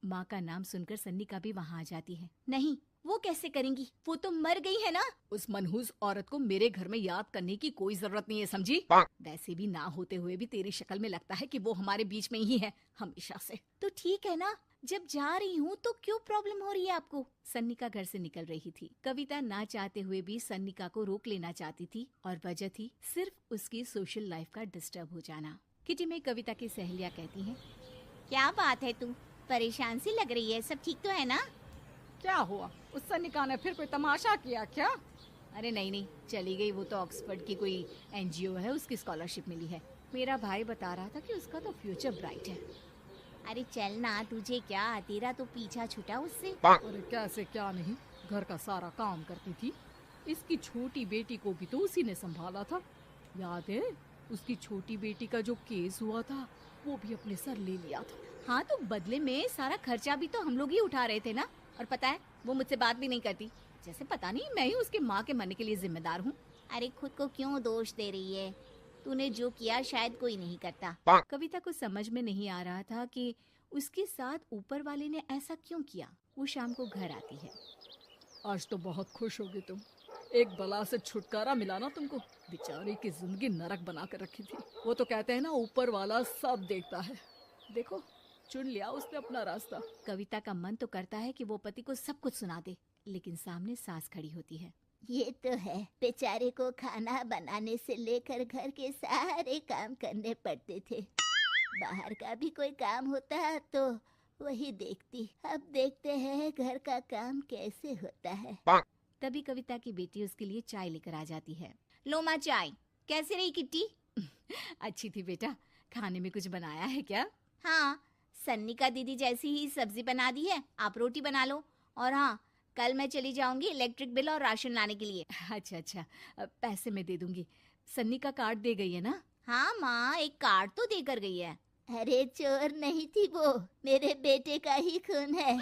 माँ का नाम सुनकर सन्निका भी वहाँ आ जाती है। नहीं, वो कैसे करेंगी, वो तो मर गई है ना। उस मनहूस औरत को मेरे घर में याद करने की कोई जरूरत नहीं है, समझी? वैसे भी ना होते हुए भी तेरी शक्ल में लगता है कि वो हमारे बीच में ही है हमेशा से। तो ठीक है ना, जब जा रही हूँ तो क्यों प्रॉब्लम हो रही है आपको? सन्निका घर से निकल रही थी। कविता ना चाहते हुए भी सन्निका को रोक लेना चाहती थी और वजह थी सिर्फ उसकी सोशल लाइफ का डिस्टर्ब हो जाना। किटी में कविता की सहेलियाँ कहती हैं, क्या बात है, तू परेशान सी लग रही है, सब ठीक तो है ना? क्या हुआ, उस सन्निका ने फिर कोई तमाशा किया क्या? अरे नहीं नहीं, चली गई, वो तो ऑक्सफोर्ड की कोई एनजीओ है, उसकी स्कॉलरशिप मिली है। मेरा भाई बता रहा था कि उसका तो फ्यूचर ब्राइट है। अरे चल ना, तुझे क्या, तेरा तो पीछा छूटा उससे। अरे कैसे क्या नहीं, घर का सारा काम करती थी। इसकी छोटी बेटी को भी तो उसी ने संभाला था। याद है, उसकी छोटी बेटी का जो केस हुआ था वो भी अपने सर ले लिया था। हाँ, तो बदले में सारा खर्चा भी तो हम लोग ही उठा रहे थे ना। और पता है, वो मुझसे बात भी नहीं करती, जैसे पता नहीं मैं ही उसके माँ के मरने के लिए जिम्मेदार हूँ। अरे खुद को क्यों दोष दे रही है, तूने जो किया शायद कोई नहीं करता। कविता को समझ में नहीं आ रहा था कि उसके साथ ऊपर वाले ने ऐसा क्यों किया। वो शाम को घर आती है। आज तो बहुत खुश होगी तुम, एक बला से छुटकारा मिला ना तुमको। बेचारी की जिंदगी नरक बना कर रखी थी। वो तो कहते हैं ना, ऊपर वाला सब देखता है। देखो, चुन लिया उसने अपना रास्ता। कविता का मन तो करता है कि वो पति को सब कुछ सुना दे, लेकिन सामने सास खड़ी होती है। ये तो है, बेचारे को खाना बनाने से लेकर घर के सारे काम करने पड़ते थे। बाहर का भी कोई काम होता तो वही देखती। अब देखते हैं घर का काम कैसे होता है। तभी कविता की बेटी उसके लिए चाय लेकर आ जाती है। लो माँ चाय, कैसी रही किट्टी? अच्छी थी बेटा, खाने में कुछ बनाया है क्या? हाँ, सन्निका दीदी जैसी ही सब्जी बना दी है, आप रोटी बना लो। और हाँ, कल मैं चली जाऊंगी इलेक्ट्रिक बिल और राशन लाने के लिए। अच्छा अच्छा, पैसे मैं दे दूंगी। सन्नी का कार्ड दे गई है ना? हाँ माँ, एक कार्ड तो देकर गई है। अरे चोर नहीं थी वो, मेरे बेटे का ही खून है।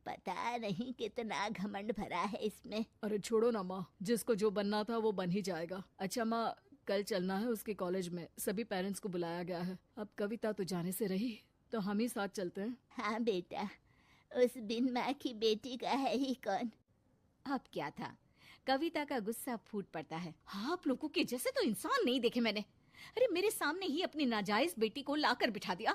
पता नहीं कितना घमंड भरा है इसमें। अरे छोड़ो ना माँ, जिसको जो बनना था वो बन ही जाएगा। अच्छा माँ, कल चलना है उसके कॉलेज में, सभी पेरेंट्स को बुलाया गया है। अब कविता तो जाने से रही, तो हम ही साथ चलते हैं। हाँ बेटा, उस बिन माँ की बेटी का है ही कौन। अब क्या था, कविता का गुस्सा फूट पड़ता है। हाँ, आप लोगों के जैसे तो इंसान नहीं देखे मैंने। अरे मेरे सामने ही अपनी नाजायज बेटी को लाकर बिठा दिया।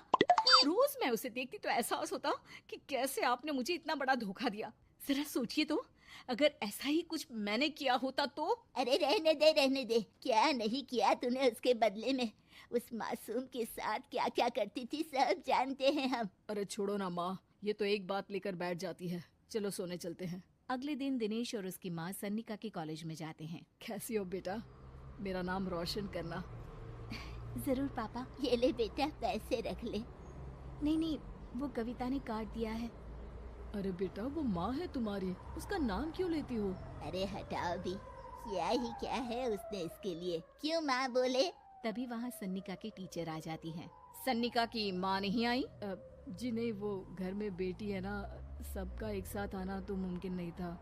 रोज मैं उसे देखती तो एहसास होता कि कैसे आपने मुझे इतना बड़ा धोखा दिया। जरा सोचिए तो, अगर ऐसा ही कुछ मैंने किया होता तो। अरे रहने दे, क्या नहीं किया तूने उसके बदले में। उस मासूम के साथ क्या क्या करती थी सब जानते हैं हम। अरे छोड़ो ना माँ, ये तो एक बात लेकर बैठ जाती है। चलो सोने चलते हैं। अगले दिन दिनेश और उसकी माँ सन्निका के कॉलेज में जाते हैं। कैसी हो बेटा, मेरा नाम रोशन करना। जरूर पापा, ये ले बेटा, पैसे रख ले। नहीं नहीं, वो कविता ने कार्ड दिया है। अरे बेटा, वो माँ है तुम्हारी, उसका नाम क्यों लेती हो? अरे हटाओ भी, क्या ही क्या है उसने इसके लिए, क्यों माँ बोले। तभी वहाँ सन्निका की टीचर आ जाती है। सन्निका की माँ नहीं आई? जी नहीं, वो घर में बेटी है ना, सबका एक साथ आना तो मुमकिन नहीं था।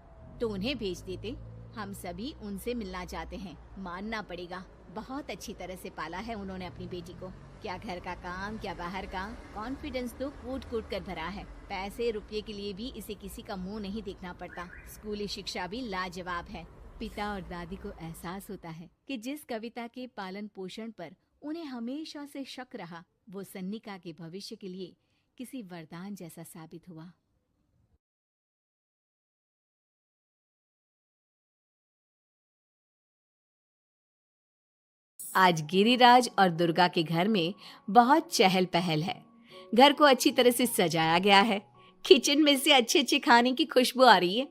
तो उन्हें भेज देते, हम सभी उनसे मिलना चाहते हैं। मानना पड़ेगा, बहुत अच्छी तरह से पाला है उन्होंने अपनी बेटी को। क्या घर का काम, क्या बाहर का, कॉन्फिडेंस तो कूट कूट कर भरा है। पैसे रुपये के लिए भी इसे किसी का मुंह नहीं देखना पड़ता। स्कूली शिक्षा भी लाजवाब है। पिता और दादी को एहसास होता है कि जिस कविता के पालन पोषण पर उन्हें हमेशा से शक रहा, वो सन्निका के भविष्य के लिए किसी वरदान जैसा साबित हुआ। आज गिरिराज और दुर्गा के घर में बहुत चहल पहल है। घर को अच्छी तरह से सजाया गया है। किचन में से अच्छे अच्छे खाने की खुशबू आ रही है।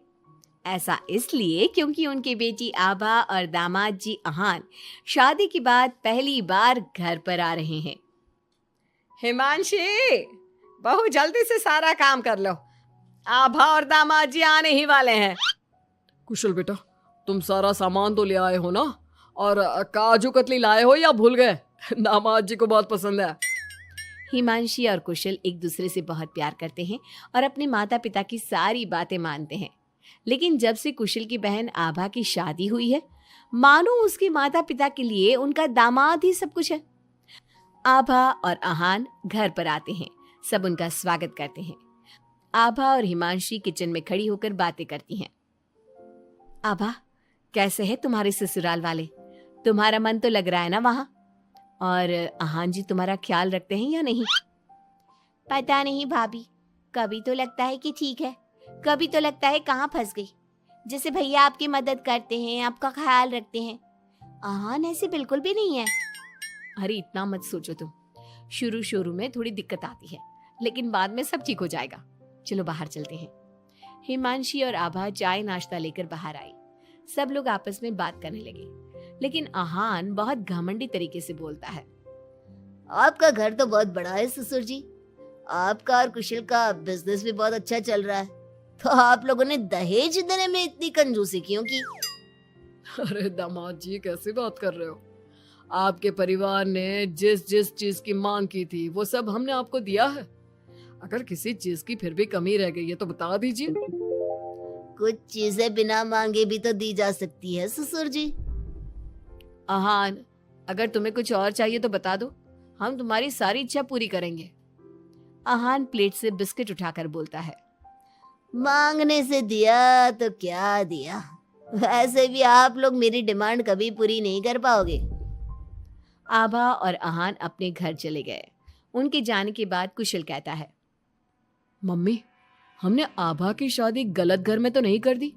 ऐसा इसलिए क्योंकि उनकी बेटी आभा और दामाद जी अहान शादी के बाद पहली बार घर पर आ रहे हैं। हिमांशी, बहू जल्दी से सारा काम कर लो, आभा और दामाद जी आने ही वाले हैं। कुशल बेटा, तुम सारा सामान तो ले आए हो ना? और काजू कतली लाए हो या भूल गए? दामाद जी को बहुत पसंद है। हिमांशी और कुशल एक दूसरे से बहुत प्यार करते हैं और अपने माता पिता की सारी बातें मानते हैं। लेकिन जब से कुशल की बहन आभा की शादी हुई है, मानो उसके माता पिता के लिए उनका दामाद ही सब कुछ है। आभा और अहान घर पर आते हैं। सब उनका स्वागत करते हैं। आभा और हिमांशी किचन में खड़ी होकर बातें करती हैं। आभा, कैसे है तुम्हारे ससुराल वाले? तुम्हारा मन तो लग रहा है ना वहां? और अहान जी तुम्हारा ख्याल रखते हैं या नहीं? पता नहीं भाभी, कभी तो लगता है कि ठीक है, कभी तो लगता है कहाँ फंस गई। जैसे भैया आपकी मदद करते हैं, आपका ख्याल रखते हैं, आहान ऐसे बिल्कुल भी नहीं है। अरे इतना मत सोचो तुम। शुरू शुरू में थोड़ी दिक्कत आती है, लेकिन बाद में सब ठीक हो जाएगा। चलो बाहर चलते हैं। हिमांशी और आभा चाय नाश्ता लेकर बाहर आई। सब लोग आपस में बात करने लगे, लेकिन आहान बहुत घमंडी तरीके से बोलता है। आपका घर तो बहुत बड़ा है ससुर जी, आपका और कुशल का बिजनेस भी बहुत अच्छा चल रहा है, तो आप लोगों ने दहेज देने में इतनी कंजूसी क्यों की? अरे दामाद जी, कैसी बात कर रहे हो? आपके परिवार ने जिस जिस चीज की मांग की थी वो सब हमने आपको दिया है। अगर किसी चीज की फिर भी कमी रह गई है तो बता दीजिए। कुछ चीजें बिना मांगे भी तो दी जा सकती है ससुर जी। आहान, अगर तुम्हें कुछ और चाहिए तो बता दो, हम तुम्हारी सारी इच्छा पूरी करेंगे। आहान प्लेट से बिस्किट उठाकर बोलता है। मांगने से दिया तो क्या दिया, वैसे भी आप लोग मेरी डिमांड कभी पूरी नहीं कर पाओगे। आभा और आहान अपने घर चले गए। उनके जाने के बाद कुशल कहता है। मम्मी, हमने आभा की शादी गलत घर में तो नहीं कर दी?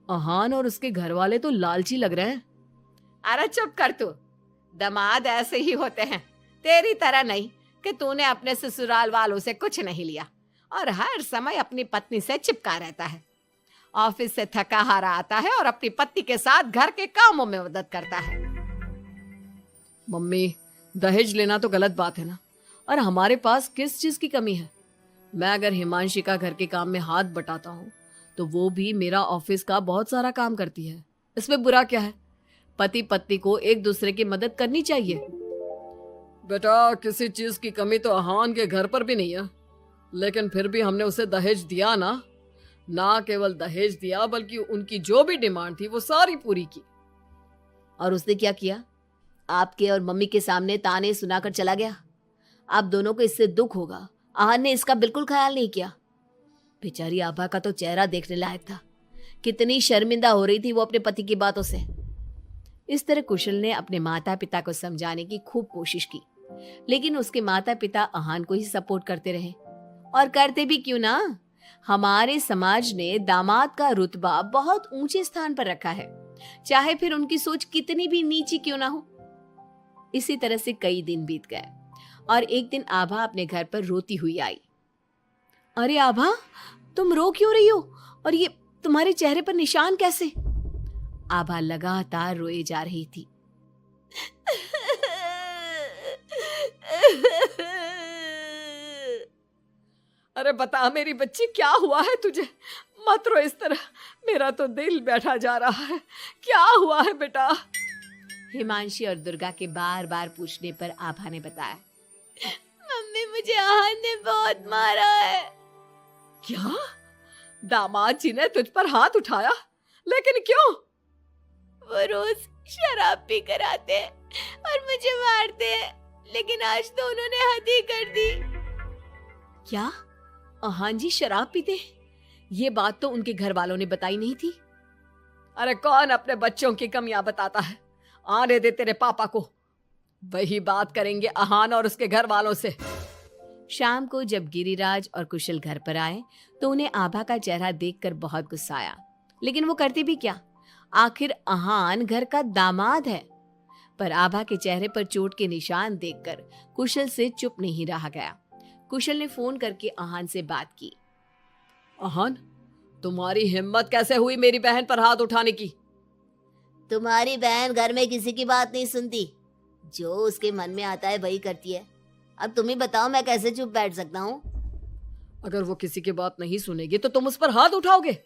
आहान और उसके घर वाले तो लालची लग रहे हैं। अरे चुप कर तू, दामाद ऐसे ही होते हैं, तेरी तरह नहीं कि तूने अपने ससुराल वालों से कुछ नहीं लिया और हर समय अपनी पत्नी से चिपका रहता है। ऑफिस से थका हारा आता है और अपनी पत्नी के साथ घर के कामों में मदद करता है। मम्मी, दहेज लेना तो गलत बात है ना, और हमारे पास किस चीज की कमी है? मैं अगर हिमांशी का घर के काम में हाथ बटाता हूँ तो वो भी मेरा ऑफिस का बहुत सारा काम करती है। इसमें बुरा क्या है? पति पत्नी को एक दूसरे की मदद करनी चाहिए। बेटा, किसी चीज की कमी तो अहान के घर पर भी नहीं है, लेकिन फिर भी हमने उसे दहेज दिया ना। ना केवल दहेज दिया बल्कि उनकी जो भी डिमांड थी वो सारी पूरी की। और उसने क्या किया? आपके और मम्मी के सामने ताने सुनाकर चला गया। आप दोनों को इससे दुख होगा। आहान ने इसका बिल्कुल ख्याल नहीं किया। बेचारी आभा का तो चेहरा देखने लायक था। कितनी शर्मिंदा हो रही थी वो अपने पति की बातों से। इस तरह कुशल ने अपने माता पिता को समझाने की खूब कोशिश की, लेकिन उसके माता पिता आहान को ही सपोर्ट करते रहे। और करते भी क्यों ना, हमारे समाज ने दामाद का रुतबा बहुत ऊंचे स्थान पर रखा है, चाहे फिर उनकी सोच कितनी भी नीची क्यों ना हो। इसी तरह से कई दिन बीत गए और एक दिन आभा अपने घर पर रोती हुई आई। अरे आभा, तुम रो क्यों रही हो? और ये तुम्हारे चेहरे पर निशान कैसे? आभा लगातार रोए जा रही थी। अरे बता मेरी बच्ची, क्या हुआ है तुझे? मत रो इस तरह, मेरा तो दिल बैठा जा रहा है। क्या हुआ है बेटा? हिमांशी और दुर्गा के बार बार पूछने पर आभा ने बताया। मम्मी, मुझे आहान ने बहुत मारा है। क्या? दामाद जी ने तुझ पर हाथ उठाया? लेकिन क्यों? वो रोज शराब पी कर आते हैं और मुझे मारते हैं, लेकिन आज तो उन्होंने हद ही कर दी। क्या आहान जी शराब पीते? ये बात तो उनके घर वालों ने बताई नहीं थी। अरे कौन अपने बच्चों की कमियां बताता है? आने दे तेरे पापा को, वही बात करेंगे आहान और उसके घर वालों से। शाम को जब गिरिराज और कुशल घर पर आए तो उन्हें आभा का चेहरा देखकर बहुत गुस्सा आया, लेकिन वो करते भी क्या? आखिर आहान घर का दामाद है। पर आभा के चेहरे पर चोट के निशान देखकर कुशल से चुप नहीं रहा गया। कुशल ने फोन करके आहान से बात की। आहान, तुम्हारी हिम्मत कैसे हुई मेरी बहन पर हाथ उठाने की? तुम्हारी बहन घर में किसी की बात नहीं सुनती, जो उसके मन में आता है वही करती है। अब तुम ही बताओ, मैं कैसे चुप बैठ सकता हूँ? अगर वो किसी की बात नहीं सुनेगी तो तुम उस पर हाथ उठाओगे?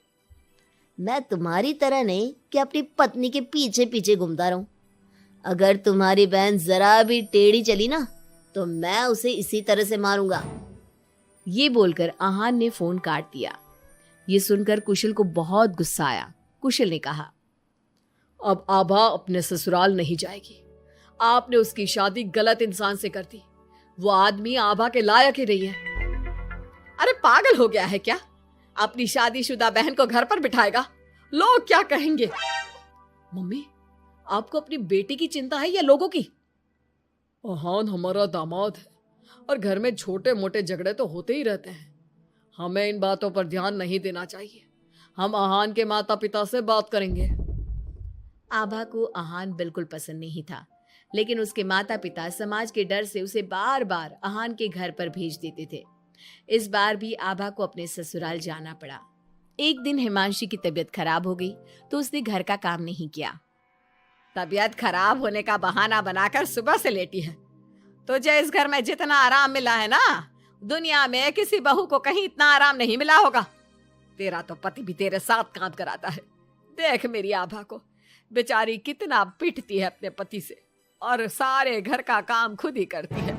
मैं तुम्हारी तरह नहीं कि अपनी पत्नी के पीछे पीछे घूमता रहूं। अगर तुम्हारी बहन जरा भी टेढ़ी चली ना तो मैं उसे इसी तरह से मारूंगा। ये बोलकर आहान ने फोन काट दिया। ये सुनकर कुशल को बहुत गुस्सा आया। कुशल ने कहा, अब आभा अपने ससुराल नहीं जाएगी। आपने उसकी शादी गलत इंसान से कर दी। वो आदमी आभा के लायक ही नहीं है। अरे पागल हो गया है क्या? अपनी शादीशुदा बहन को घर पर बिठाएगा? लोग क्या कहेंगे? मम्मी, आपको अपनी बेटी की चिंता है या लोगों की? आहान हमारा दामाद है और घर में छोटे मोटे झगड़े तो होते ही रहते हैं। हमें इन बातों पर ध्यान नहीं देना चाहिए। हम आहान के माता पिता से बात करेंगे। आभा को आहान बिल्कुल पसंद नहीं था, लेकिन उसके माता पिता समाज के डर से उसे बार बार आहान के घर पर भेज देते थे। इस बार भी आभा को अपने ससुराल जाना पड़ा। एक दिन हिमांशी की तबीयत खराब हो गई तो उसने घर का काम नहीं किया। तबीयत खराब होने का बहाना बनाकर सुबह से लेटी है। तुझे इस घर में जितना आराम मिला है ना, दुनिया में किसी बहू को कहीं इतना आराम नहीं मिला होगा। तेरा तो पति भी तेरे साथ काम कराता है। देख मेरी आभा को, बेचारी कितना पिटती है अपने पति से और सारे घर का काम खुद ही करती है।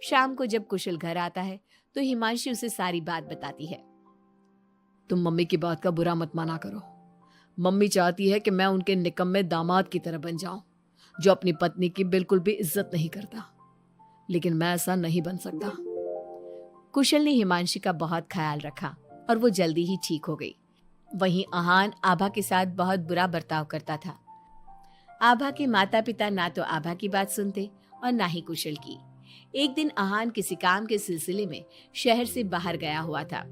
शाम को जब कुशल घर आता है तो हिमांशी उसे सारी बात बताती है। तुम मम्मी की बात का बुरा मत माना करो। मम्मी चाहती है कि मैं उनके निकम्मे दामाद की तरह बन जाऊं, जो अपनी पत्नी की बिल्कुल भी इज्जत नहीं करता। लेकिन मैं ऐसा नहीं बन सकता। कुशल ने हिमांशी का बहुत ख्याल रखा और वो जल्दी ही ठीक हो गई। वहीं आहान आभा के साथ बहुत बुरा बर्ताव करता था। आभा के माता पिता ना तो आभा की बात सुनते और ना ही कुशल की। एक दिन आहान किसी काम के सिलसिले में शहर से बाहर गया हुआ था।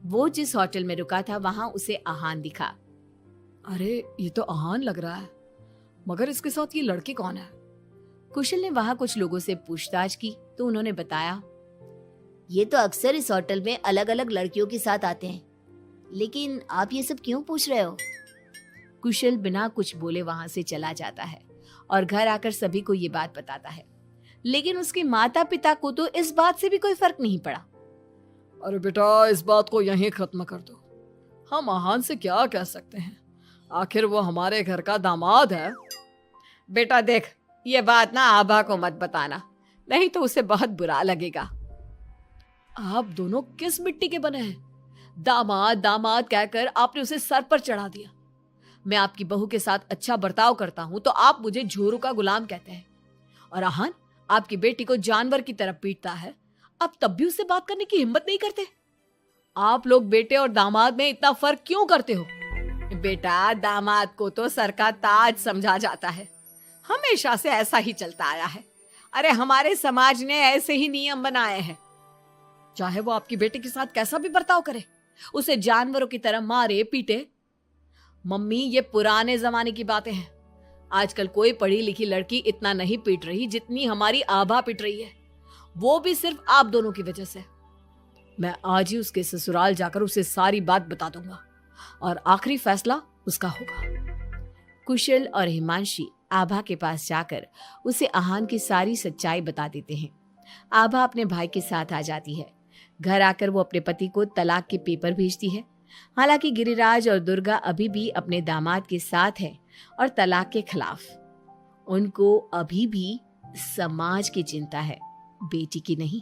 वो जिस होटल में रुका था वहां उसे आहान दिखा। अरे ये तो आहान लग रहा है, मगर इसके साथ ये लड़की कौन है? कुशल ने वहां कुछ लोगों से पूछताछ की तो उन्होंने बताया, ये तो अक्सर इस होटल में अलग अलग लड़कियों के साथ आते हैं, लेकिन आप ये सब क्यों पूछ रहे हो? कुशल बिना कुछ बोले वहां से चला जाता है और घर आकर सभी को ये बात बताता है। लेकिन उसके माता पिता को तो इस बात से भी कोई फर्क नहीं पड़ा। अरे बेटा, इस बात को यहीं खत्म कर दो। हम आहान से क्या कह सकते हैं? आखिर वो हमारे घर का दामाद है। बेटा देख, ये बात ना आभा को मत बताना, नहीं तो उसे बहुत बुरा लगेगा। आप दोनों किस मिट्टी के बने हैं? दामाद दामाद कहकर आपने उसे सर पर चढ़ा दिया। मैं आपकी बहू के साथ अच्छा बर्ताव करता हूं तो आप मुझे झोरू का गुलाम कहते हैं। और आहान आपकी बेटी को जानवर की तरह पीटता है, आप तब भी उससे बात करने की हिम्मत नहीं करते। आप लोग बेटे और दामाद में इतना फर्क क्यों करते हो? बेटा, दामाद को तो सर का ताज समझा जाता है। हमेशा से ऐसा ही चलता आया है। अरे हमारे समाज ने ऐसे ही नियम बनाए हैं। चाहे वो आपकी बेटी के साथ कैसा भी बर्ताव करे, उसे जानवरों की तरह मारे पीटे। मम्मी, ये पुराने जमाने की बातें हैं। आजकल कोई पढ़ी लिखी लड़की इतना नहीं पीट रही जितनी हमारी आभा पीट रही है, वो भी सिर्फ आप दोनों की वजह से। मैं आज ही उसके ससुराल जाकर उसे सारी बात बता दूंगा और आखिरी फैसला उसका होगा। कुशल और हिमांशी आभा के पास जाकर उसे आहान की सारी सच्चाई बता देते हैं। आभा अपने भाई के साथ आ जाती है। घर आकर वो अपने पति को तलाक के पेपर भेजती है। हालांकि गिरिराज और दुर्गा अभी भी अपने दामाद के साथ है और तलाक के खिलाफ। उनको अभी भी समाज की चिंता है, बेटी की नहीं।